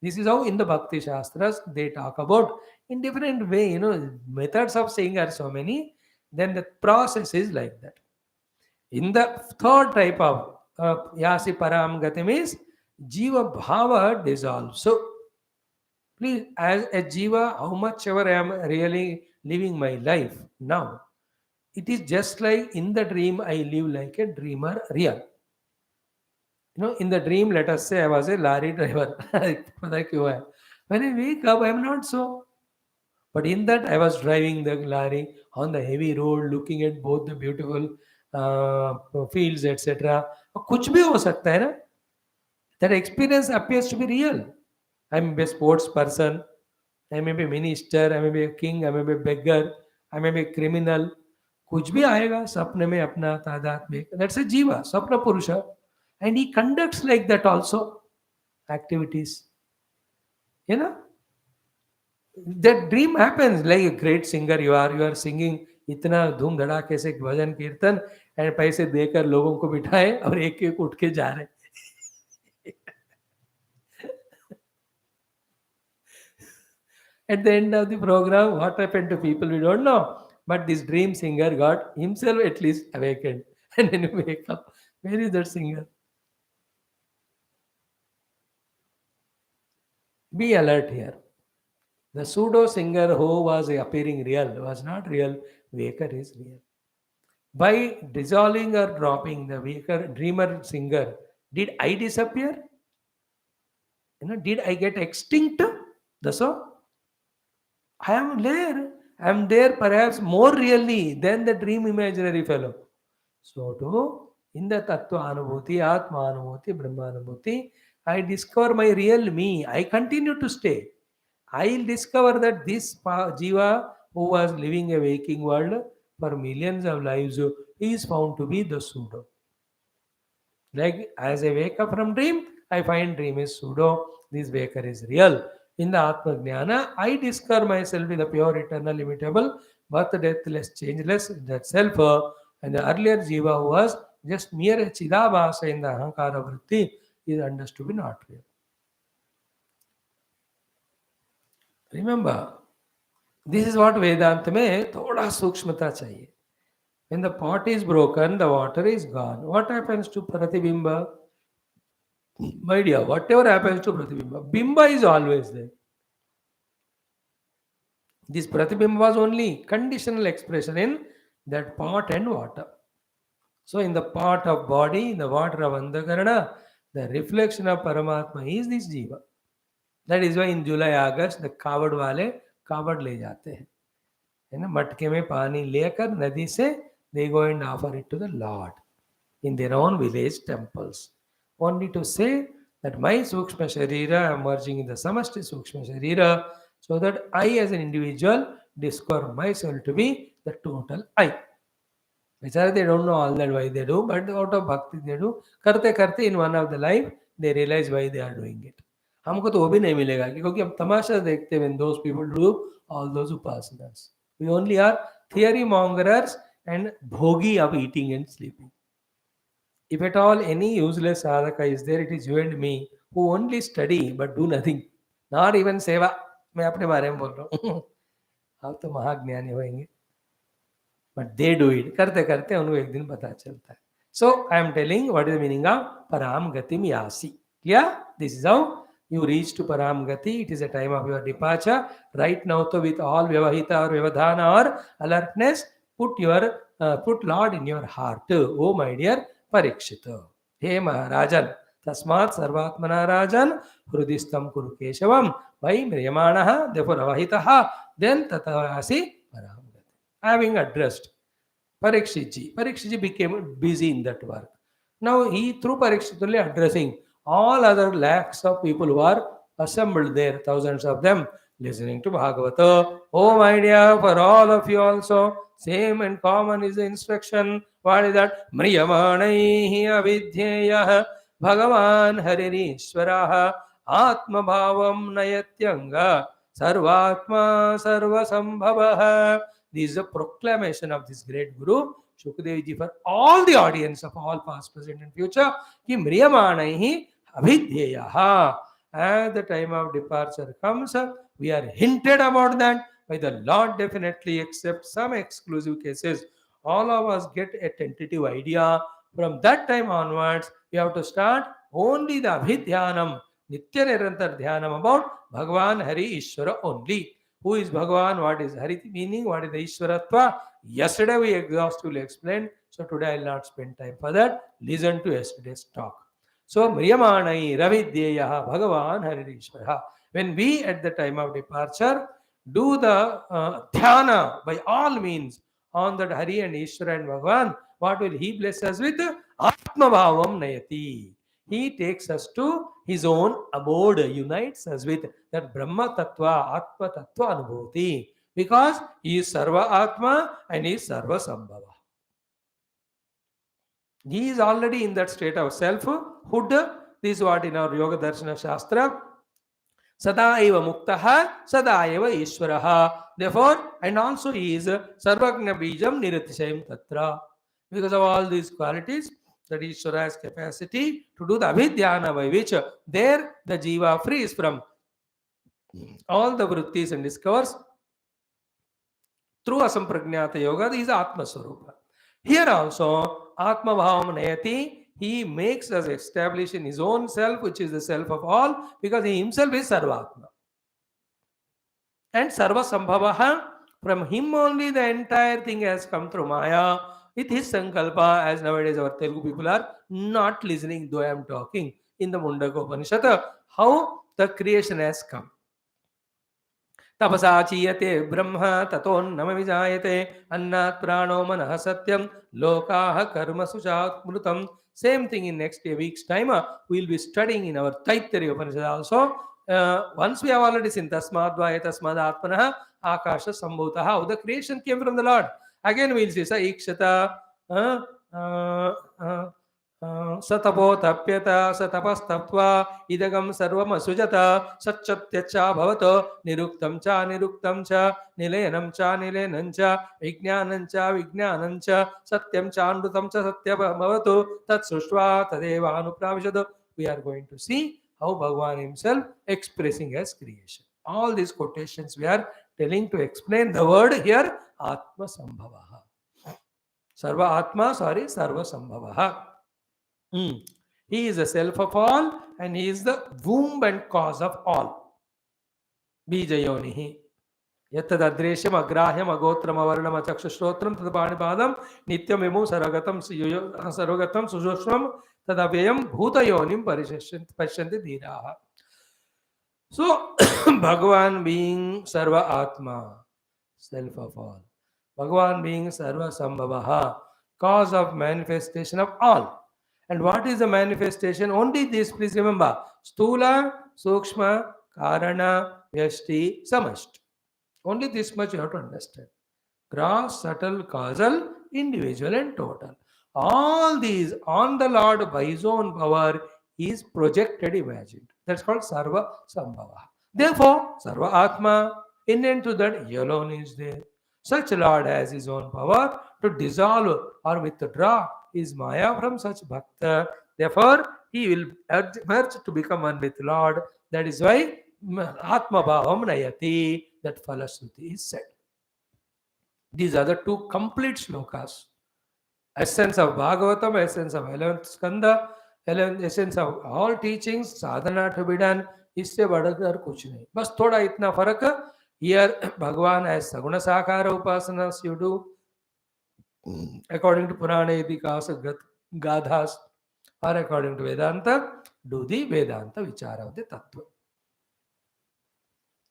This is how in the Bhakti Shastras they talk about in different way. You know, methods of saying are so many. Then the process is like that. In the third type of Yasi Param Gati means Jiva Bhava dissolves. So, please, as a Jiva, how much ever I am really living my life now, it is just like in the dream I live like a dreamer real. You know, in the dream, let us say I was a lorry driver. When I wake up, I am not so. But in that, I was driving the lorry on the heavy road, looking at both the beautiful fields, etc. कुछ भी हो सकता है ना? That experience appears to be real. I may be a sports person, I may be a minister, I may be a king, I may be a beggar, I may be a criminal. कुछ भी आएगा सपने में अपना तादाद में. That's a jiva, sapna purusha. And he conducts like that also activities. You know? That dream happens like a great singer you are singing इतना धूम धड़ाके से भजन कीर्तन and पैसे देकर लोगों को बिठाए और एक एक उठ के जा रहे. At the end of the program, what happened to people, we don't know. But this dream singer got himself at least awakened. And then you wake up. Where is that singer? Be alert here. The pseudo singer who was appearing real was not real. Waker is real. By dissolving or dropping the waker dreamer singer, did I disappear? You know, did I get extinct? That's all. I am there. I am there perhaps more really than the dream imaginary fellow. So too, in the Tattva Anubhuti, Atma Anubhuti, Brahma Anubhuti, I discover my real me. I continue to stay. I will discover that this Jiva who was living a waking world for millions of lives, he is found to be the pseudo. Like as I wake up from dream, I find dream is pseudo, this waker is real. In the Atma Jnana, I discover myself with the pure, eternal, immutable, birth, deathless, changeless, that self. And the earlier Jiva who was just mere Chidabhasa in the Ahankara Vritti is understood to be not real. Remember, this is what Vedanta में थोड़ा सूक्ष्मता चाहिए. When the pot is broken, the water is gone. What happens to Pratibimba? My dear, whatever happens to Pratibimba, Bimba is always there. This Pratibimba was only conditional expression in that pot and water. So in the pot of body, in the water of Andakarana, the reflection of Paramatma is this Jiva. That is why in July, August, the कावड़ वाले कावड़ ले जाते हैं, है ना, मटके में पानी लेकर नदी से they go and offer it to the Lord in their own village temples. Only to say that my Sukshma Sharira, I am merging in the Samashti Sukshma Sharira, so that I as an individual discover myself to be the total I. Bichara, they don't know all that why they do, but out of bhakti they do. करते करते in one of the life they realize why they are doing it. हमको तो वो भी नहीं मिलेगा क्योंकि हम तमाशा देखते हैं when those people do all those upasanas. We only are theory mongers and bhogi of eating and sleeping. If at all any useless sadhaka is there, it is you and me who only study but do nothing. Not even seva. मैं अपने बारे में बोल रहा हूँ. आप तो महाज्ञानी होंगे. But they do it. करते करते उनको एक दिन पता चलता है. So I am telling what is the meaning of Param Gatim Yasi. Yeah, this is how you reach to Param Gati. It is a time of your departure. Right now, to with all Vyavahita or Vyavadhana or alertness, put Lord in your heart. Oh my dear Parikshit. Hey Maharajan. Tasmat Sarvatmana Rajan. Hrudistam Kuru Keshavam. Vai Mriyamanaha. Therefore Avahitaha. Then Tatavasi Param. Having addressed Parikshitji, Parikshitji became busy in that work. Now he, through Parikshit, only addressing all other lakhs of people who are assembled there, thousands of them, listening to Bhagavata. Oh my dear, for all of you also, same and common is the instruction. What is that? Mriyamanaihi avidyeyah Bhagavan Haririshwaraha Atma Bhavam Nayatyanga Sarvatma Sarvasambhavaha. This is a proclamation of this great Guru, Shukadevji, for all the audience of all past, present and future, ki mriyamanaihi avidhyeyaha. As the time of departure comes, we are hinted about that by the Lord definitely, except some exclusive cases. All of us get a tentative idea. From that time onwards, we have to start only the Abhidhyanam, Nitya Nirantar Dhyanam about Bhagavan Hari Ishvara only. Who is Bhagavan? What is Hari meaning? What is the Ishwaratva? Yesterday we exhaustively explained, so today I will not spend time for that. Listen to yesterday's talk. So, Mriyamanai Ravidyeyaha Bhagavan Hari Ishwara. When we at the time of departure do the dhyana by all means on that Hari and Ishwara and Bhagavan, what will he bless us with? Atma Bhavam Nayati. He takes us to his own abode, unites us with that Brahma Tattva, Atma Tattva Anubhuti. Because he is Sarva Atma and he is Sarva Sambhava. He is already in that state of selfhood. This is what in our Yoga Darshana Shastra. Sada eva muktaha, sada eva ishvaraha. Therefore, and also he is Sarvagna Bijam Niratishayam Tatra. Because of all these qualities, that Ishvara has capacity to do the Abhidhyana by which there the Jiva frees from all the vrittis and discovers through Asampragnata Yoga, this is Atma Swarupa. Here also, Atma Bhavam Nayati, he makes us establish in his own self, which is the self of all, because he himself is Sarvatma. And Sarva Sambhavaha, from him only the entire thing has come through Maya. With his Sankalpa, as nowadays our Telugu people are not listening, though I am talking in the Mundaka Upanishad, how the creation has come. Tapasa chiyate brahma taton namavijayate annat prano manah satyam lokaha karma suchat mrutam. Same thing in next week's time. We will be studying in our Taittiriya Upanishad also. Once we have already seen Tasmad Vaya Tasmad Atmanah Akasha Sambhutaha. The creation came from the Lord. Again we'll see, Sa Ikshata, Satapotapyata, Satapastapva, Idagam Sarvam Asujata, Satchatyacha Bhavato, Niruktam cha, Nilenam cha, Vijnanam cha, Satyam cha, Amrutam cha, Satya Bhavato, Tat Sushva, Tadeva Anupravishado. We are going to see how Bhagavan himself expressing as creation. All these quotations we are telling to explain the word here, Atma Sambhavaha. Sarva Atma, Sarva Sambhavaha. He is the self of all and he is the womb and cause of all. Bijayonihi. Yattadadresham agrahyam agotram avarnam achakshashrotram tadapanipādam nityam vimu sarvagatam sujoshram tadavyayam bhutayonim pashyanti dhiraha. So, Bhagavan being Sarva Atma, self of all. Bhagavan being Sarva Sambhavaha, cause of manifestation of all. And what is the manifestation? Only this, please remember. Stula, Sukshma, Karana, Vyashti, Samashti. Only this much you have to understand. Gross, subtle, causal, individual and total. All these on the Lord by his own power is projected, imagined. That's called Sarva Sambhava. Therefore, Sarva Atma, in and to that, he alone is there. Such Lord has his own power to dissolve or withdraw his Maya from such Bhakta. Therefore, he will merge to become one with Lord. That is why Atma Bhavam Nayati, that Falashruti is said. These are the two complete shlokas. Essence of Bhagavatam, essence of 11th Skanda, essence of all teachings, sadhana to be done. इससे बढ़कर कुछ नहीं, बस थोड़ा इतना फर्क. Here Bhagavan has Saguna Sakara Upasanas you do according to Purana Idikasa Gadhas, or according to Vedanta, do the Vedanta Vichara of the Tattva.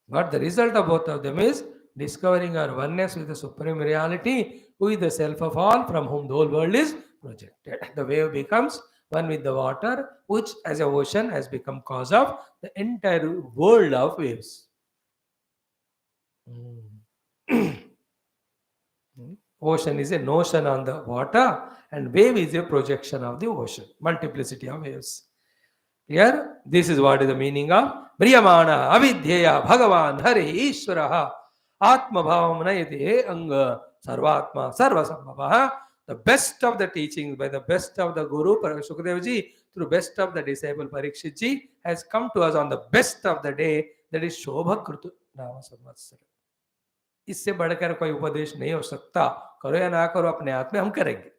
But the result of both of them is discovering our oneness with the Supreme Reality, who is the self of all, from whom the whole world is projected. The wave becomes one with the water, which as an ocean has become cause of the entire world of waves. Ocean is a notion on the water, and wave is a projection of the ocean, multiplicity of waves. Clear? This is what is the meaning of Briyamana Avidhyeya Bhagavan Hare Ishvaraha Atma Bhavam Nayate Anga Sarvatma Sarvasambhavaha. The best of the teachings by the best of the Guru Shukadevji through best of the disciple Parikshitji has come to us on the best of the day, that is Shobha Krutu Nama Samvatsara. इससे बढ़कर कोई उपदेश नहीं हो सकता. करो या ना करो, अपने हाथ में हम करेंगे.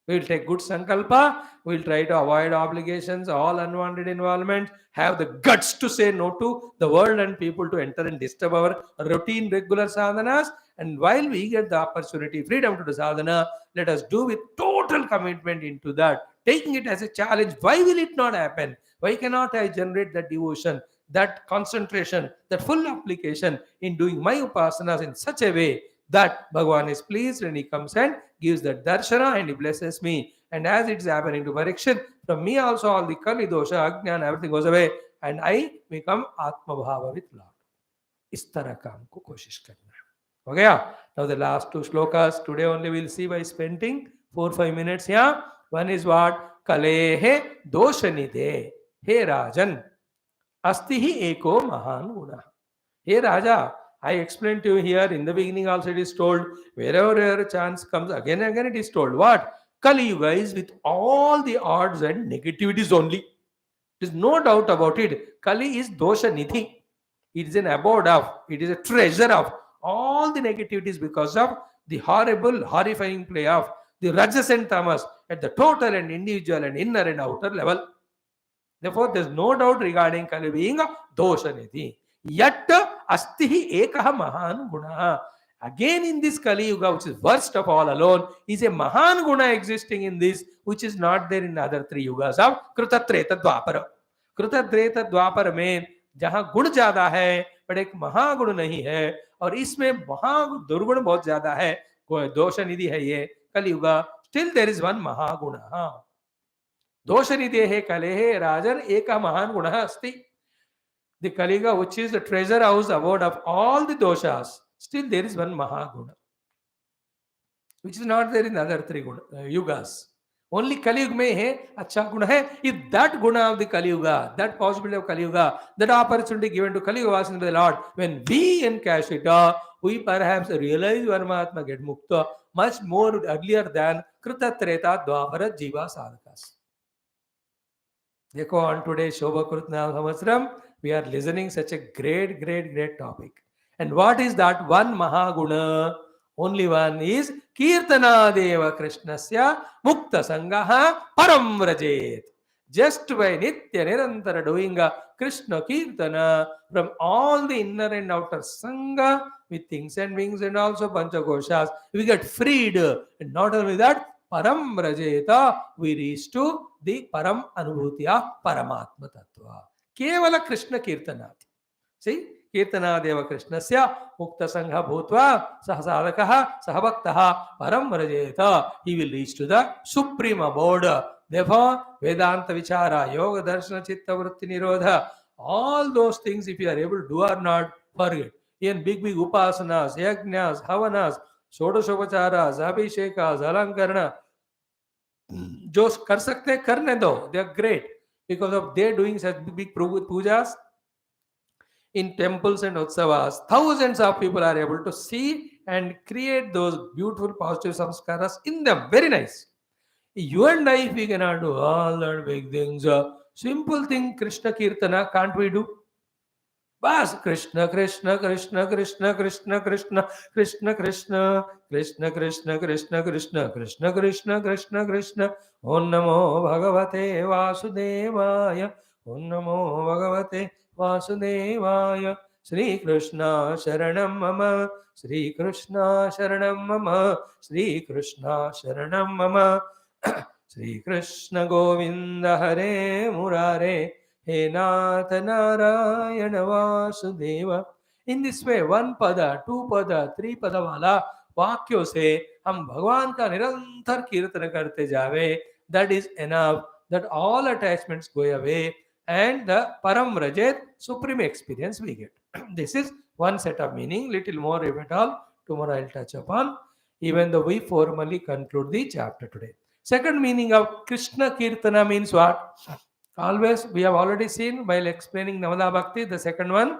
We will take good sankalpa, we will try to avoid obligations, all unwanted involvement, have the guts to say no to the world and people to enter and disturb our routine regular sadhanas. And while we get the opportunity, freedom to do sadhana, let us do with total commitment into that, taking it as a challenge. Why will it not happen? Why cannot I generate that devotion, that concentration, that full application in doing my upasanas in such a way that Bhagavan is pleased and he comes and gives that darshana and he blesses me. And as it's happening to Parikshit, from me also all the Kali, Dosha, Ajnana, everything goes away and I become Atma Bhava with Lord. इस तरह काम को कोशिश करना है. हो गया? Now the last two shlokas today only we'll see by spending 4-5 minutes here. One is what? Kalehe doshanide. Hey Rajan, asti hi eko mahan guna. Hey Raja, I explained to you here in the beginning also it is told, wherever a chance comes, again and again it is told, what? Kaliyuga is with all the odds and negativities only. There is no doubt about it. Kali is dosha nidhi. It is an abode of, it is a treasure of all the negativities because of the horrible, horrifying play of the rajas and tamas at the total and individual and inner and outer level. Therefore, there is no doubt regarding Kali being a dosha nidhi. Yat astihi ekaha mahan guna. Again in this Kali Yuga, which is worst of all alone, is a mahan guna existing in this, which is not there in other three yugas of Kruta Treta Dwapara. Kruta Treta Dwapara में जहाँ गुण ज्यादा है पर एक महागुण नहीं है, और इसमें महा दुर्गुण बहुत ज्यादा है, दोष निधि है ये Kaliyuga. Still there is one महागुण. दोष निधि है कलेहे राजन एक महान गुण अस्ति. The Kaliga, which is the treasure house, abode of all the doshas, Still there is one Mahaguna, which is not there in the other three yugas. Only Kaliyuga mein hai, acha guna hai. If that guna of the Kaliyuga, that possibility of Kaliyuga, that opportunity given to Kaliyuga was in the Lord, when we encash it, we perhaps realize Varmahatma get mukta much more earlier than Krita Treta Dwapara Jiva Sadhakas. देखो, on today's Shobha Krutna Samvatsram, we are listening such a great topic. And what is that one Mahaguna? Only one is Kirtana Deva Krishnasya Mukta Sangaha Param Vrajet. Just by Nitya Nirantara doing a Krishna Kirtana from all the inner and outer Sangha with things and wings and also Panchakoshas, we get freed. And not only that, Param Vrajeta, we reach to the Param Anubhutiya Paramatma Tattva. Kevala Krishna Kirtanati. See? Kirtana Deva Krishnasya Mukta Sangha Bhutva Sahasadakaha Sahabhaktaha Param Vrajeta. He will reach to the supreme abode. Therefore, Vedanta Vichara, Yoga Darshana Chitta Vritti Nirodha, all those things, if you are able to do or not, forget. Even big upasanas, yajnas, havanas, षोडशोपचारास, अभिषेकास, अलंकरण, जो कर सकते हैं करने दो. They are great because of they doing such big pujas in temples and utsavas. Thousands of people are able to see and create those beautiful positive samskaras in them. Very nice. You and I, if we cannot do all that big things, simple thing, Krishna Kirtana, can't we do? Bas Krishna Krishna Krishna Krishna Krishna Krishna Krishna Krishna Krishna Krishna Krishna Krishna Krishna Krishna Krishna Krishna Om Namo Bhagavate Vasudevaya Om Namo Bhagavate Vasudevaya Shri Krishna Sharanam Mama Shri Krishna Sharanam Mama Shri Krishna Sharanam Mama Shri Krishna Govinda Hare Murare He Nath Narayana Vasudeva. In this way, one pada, two pada, three pada वाला वाक्यों से हम भगवान का निरंतर कीर्तन करते जावे. That is enough. That all attachments go away, and the Param Rajet, supreme experience we get. This is one set of meaning. Little more, if at all, tomorrow I'll touch upon. Even though we formally conclude the chapter today. Second meaning of Krishna Kirtana means what? Always, we have already seen while explaining Namada Bhakti, the second one,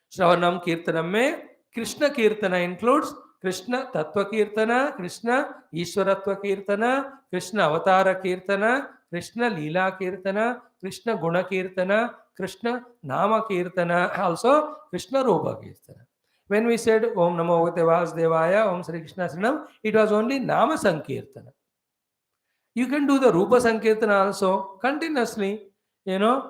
Shravanam Kirtanam mein, Krishna Kirtana includes Krishna Tattva Kirtana, Krishna Ishwaratva Kirtana, Krishna Avatara Kirtana, Krishna Leela Kirtana, Krishna Guna Kirtana, Krishna Nama Kirtana, also Krishna Rupa Kirtana. When we said Om Namo Bhagavate Vasudevaya, Om Sri Krishna Saranam, it was only Nama Sankirtana. You can do the Rupa Sankirtana also continuously, Kasturi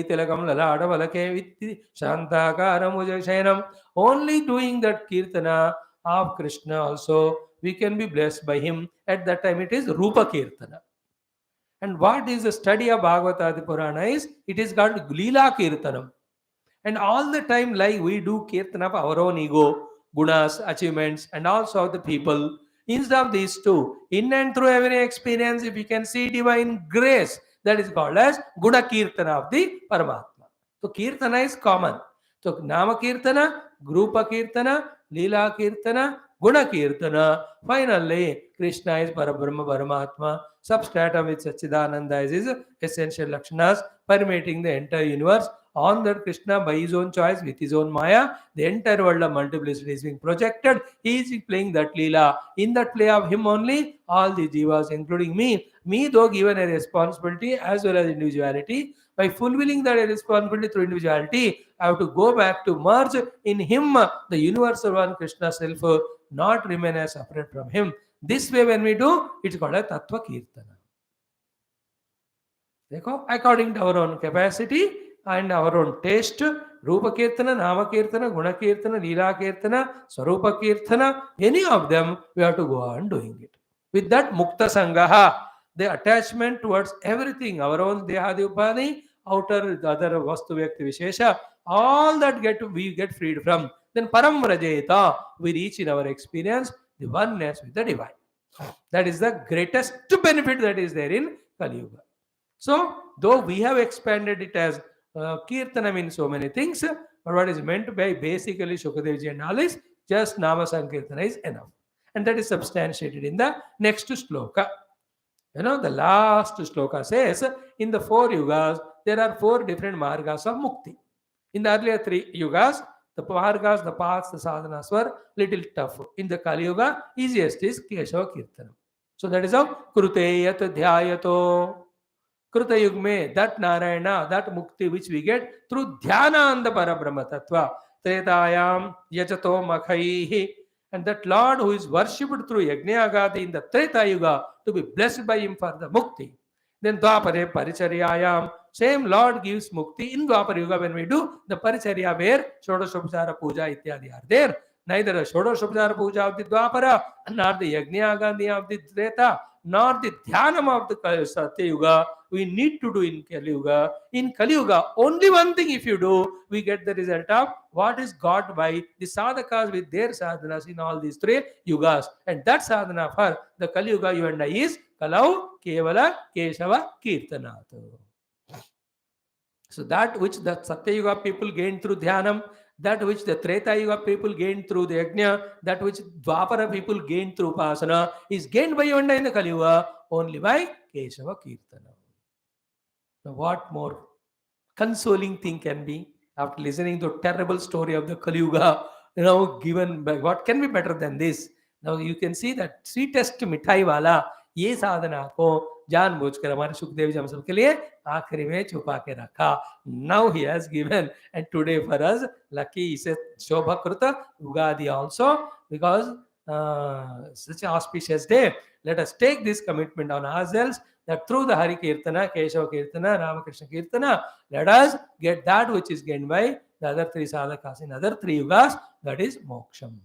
Tilakam Lalada Valake Vitti Shantakaram Ujakshayanam. Only doing that Kirtana of Krishna also, we can be blessed by him. At that time, it is Rupa Kirtana. And what is the study of Bhagavata Purana is, it is called Leela Kirtanam. And all the time, like we do Kirtana of our own ego, gunas, achievements, and also of the people. Instead of these two, in and through every experience, if you can see divine grace, that is called as Guna Kirtana of the Paramatma. So Kirtana is common. So Nama Kirtana, Rupa Kirtana, Leela Kirtana, Guna Kirtana. Finally, Krishna is Parabrahma Paramatma. Substratum with Sachidananda is his essential lakshanas, permeating the entire universe. On that Krishna, by his own choice, with his own Maya, the entire world of multiplicity is being projected. He is playing that Leela. In that play of him only, all the jivas, including me though given a responsibility as well as individuality, by fulfilling that responsibility through individuality, I have to go back to merge in him, the universal one, Krishna self, not remain as separate from him. This way when we do, it's called a Tattva Kirtana. According to our own capacity and our own taste, Rupa Kirtana, Nama Kirtana, Guna Kirtana, Leela Kirtana, Swarupa Kirtana, any of them, we have to go on doing it. With that Mukta Sangaha, the attachment towards everything, our own Dehadi Upani, outer, the other Vastu Vyakti Vishesha, all that we get freed from. Then Param Rajayata, we reach in our experience the oneness with the divine. That is the greatest benefit that is there in Kaliyuga. So, though we have expanded it as Kirtanam in so many things, But what is meant by basically Shukadevji and all is just Nama Sankirtana is enough. And that is substantiated in the next sloka. The last sloka says, in the 4 yugas, there are 4 different margas of mukti. In the earlier 3 yugas, the margas, the paths, the sadhanas were little tough. In the Kaliyuga, easiest is Keshava Kirtana. So that is how Kruteyat Dhyayato. Kruta Yugme, that Narayana, that Mukti which we get through Dhyana and the Parabrahma Tattva. Tretayam Yajato Makhaihi. And that Lord who is worshipped through Yajna in the Treta Yuga to be blessed by him for the Mukti. Then Dwapare Paricharyayam, same Lord gives Mukti in Dwapara Yuga when we do the Paricharya where Shodashopchara Puja ityadi are there. Neither a Shodashopchara Puja of the Dwapara, nor the Yajna of the Treta, nor the Dhyanam of the Satya Yuga we need to do in Kali Yuga. In Kali Yuga, only one thing if you do, we get the result of what is got by the sadhakas with their sadhanas in all these 3 yugas. And that sadhana for the Kali Yuga you and I is Kalau Kevala Keshava Kirtanat. So that which the Satya Yuga people gained through Dhyanam, that which the Treta Yuga people gained through the Yajna, that which Dwapara people gained through Upasana is gained by you and I in the Kali Yuga only by Keshava Kirtana. Now what more consoling thing can be after listening to a terrible story of the Kali Yuga, given by what can be better than this? Now you can see that sweetest mithai wala ये साधना को जानबूझकर हमारे सुखदेव जी हम सबके लिए आखिरी में छुपा के रखा. Now he has given, and today for us lucky is a Shobhakrita Ugadi also, because such an auspicious day. Let us take this commitment on ourselves that through the Hari Kirtana, Keshava Kirtana, Ramakrishna Kirtana, let us get that which is gained by the other 3 sadhakas in other 3 yugas, that is moksham.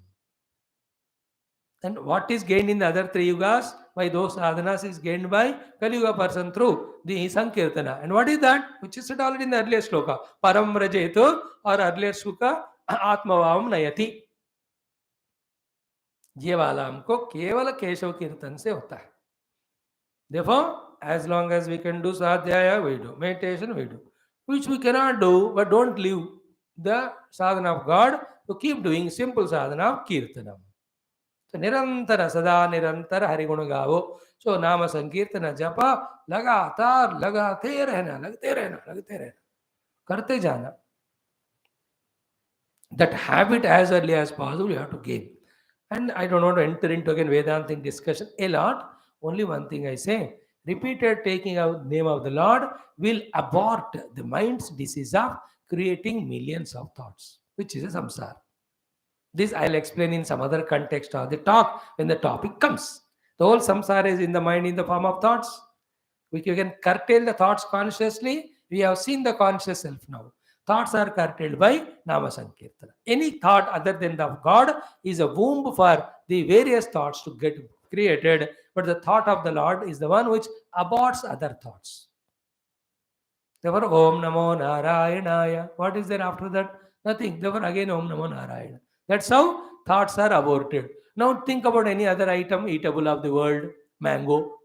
And what is gained in the other 3 yugas by those sadhanas is gained by Kali Yuga person through the Sankirtana. And what is that? Which is said already in the earlier sloka. Param Rajetu, or earlier sloka, Atmavavam Nayati. ये वाला हमको केवल केशव कीर्तन से होता है. Therefore, as long as we can do sadhyaya, we do. Meditation, we do. Which we cannot do, but don't leave the sadhana of God to keep doing simple sadhana of kirtanam. So, nirantara, sada nirantara hariguna gavo. So, nama sankirtana japa, लगातार लगाते रहना. करते जाना. That habit as early as possible you have to gain. And I don't want to enter into again Vedantic discussion a lot. Only one thing I say, repeated taking of the name of the Lord will abort the mind's disease of creating millions of thoughts, which is a samsara. This I'll explain in some other context of the talk when the topic comes. The whole samsara is in the mind in the form of thoughts. We can curtail the thoughts consciously. We have seen the conscious self now. Thoughts are curtailed by Nama Sankirtana. Any thought other than the of God is a womb for the various thoughts to get created, but the thought of the Lord is the one which aborts other thoughts. Therefore, Om Namo Narayanaya. What is there after that? Nothing. Therefore, again Om Namo Narayana. That's how thoughts are aborted. Now think about any other item eatable of the world. Mango.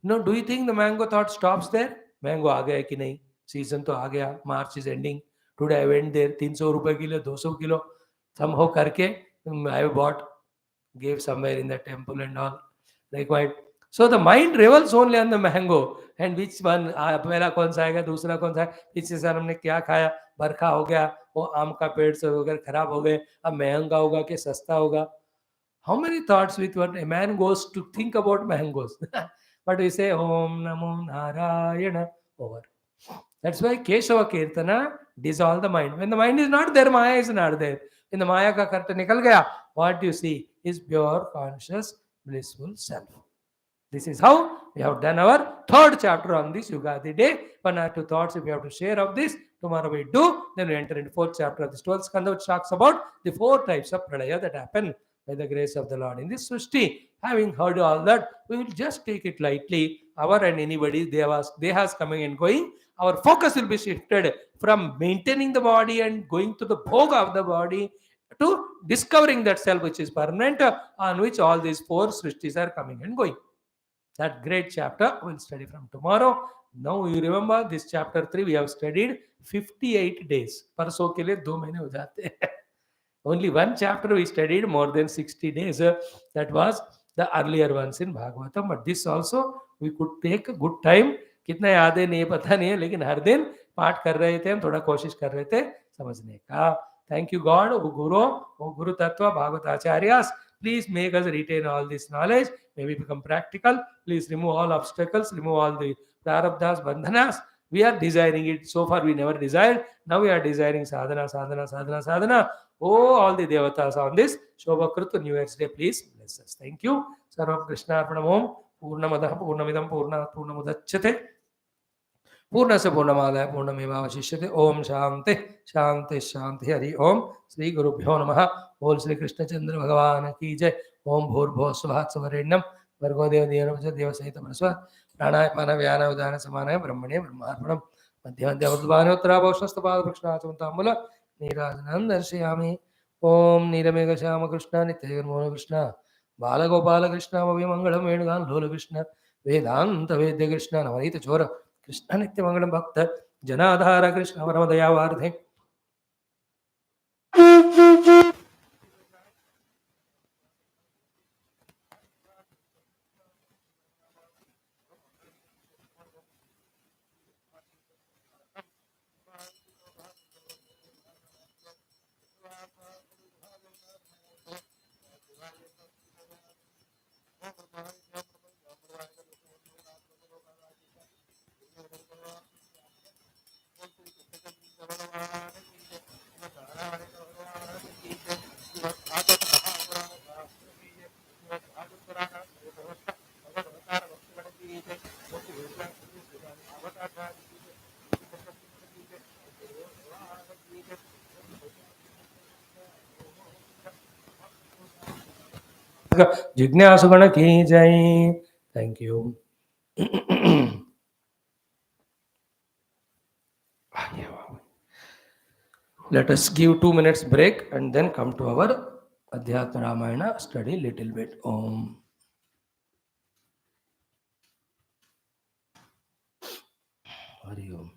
No, do you think the mango thought stops there? Mango aa gaya ki nahi? Season to aa gaya. March is ending. Today I went there. 300 rupees kilo, 200 kilo. Somehow karke I bought. Gave somewhere in the temple and all. Like so the mind revels only on the mango. And which one? पहला कौन सा आएगा, दूसरा कौन सा है? पिछले साल हमने क्या खाया? बरखा हो गया. वो आम का पेड़ से वगैरह खराब हो गए. अब महंगा होगा कि सस्ता होगा? How many thoughts with what a man goes to think about mangoes? But we say Om Namo Narayana over. That's why Keshava Kirtana dissolve the mind. When the mind is not there, Maya is not there. In the Maya ka karta nikal gaya, what you see is pure, conscious, blissful self. This is how we have done our 3rd chapter on this Yugadi day. 1 or 2 thoughts if we have to share of this. Tomorrow we do. Then we enter into 4th chapter of this 12th skandha, which talks about the 4 types of pradaya that happen by the grace of the Lord in this Srishti. Having heard all that, we will just take it lightly. Our and anybody, they has coming and going. Our focus will be shifted from maintaining the body and going to the bhoga of the body to discovering that self which is permanent, on which all these 4 Srishtis are coming and going. That great chapter we'll study from tomorrow. Now you remember this chapter 3 we have studied 58 days. परसों के लिए 2 महीने हो जाते हैं. Only one chapter we studied more than 60 days. That was the earlier ones in Bhagavatam. But this also we could take a good time. कितना याद है नहीं पता नहीं है, लेकिन हर दिन पाठ कर रहे थे, हम थोड़ा कोशिश कर रहे थे समझने का. Thank you God, O Guru, O Guru Tattva, Bhagavatacharyas. Please make us retain all this knowledge. May we become practical. Please remove all obstacles, remove all the prarabdhas, bandhanas. We are desiring it. So far we never desired. Now we are desiring sadhana, sadhana, sadhana, sadhana. Oh, all the devatas on this Shobhakrut New Year's Day, please bless us. Thank you. Sarvam Krishna Arpanam Om. Purnamadah Purnamidam Purnamudachyate. पूर्णस्य पूर्णमादाय पूर्णमेवावशिष्यते. ओम शांति शांति शांति. हरि ओम. श्री गुरुभ्यो नमः. बोल श्री कृष्णचंद्र भगवान की जय. ओम भूर्भुवः स्वः स्वरेण्यं भर्गो देवस्य देवसहित मनस्वा प्राणाय पान व्यान उदान समानाय ब्रह्मणे ब्रह्मार्पणम्. मध्य मध्य उत्तराभौष्णस्तपादवृक्षणाचमताम्बूल नीराजनं दर्शयामि. ओम नीलमेघ श्याम कृष्ण नित्यनिर्मोह कृष्ण बालगोपाल कृष्ण मंगलम वेणुगान लोल कृष्ण वेदांत वेद्य कृष्ण नवनीत चोर कृष्ण नित्य मंगलम भक्त जनाधार कृष्ण परम दयावार्धे. जिज्ञासुगण की जय. Thank you. Let us give 2 minutes break and then come to our Adhyatma Ramayana study little bit. Om. Hari Om.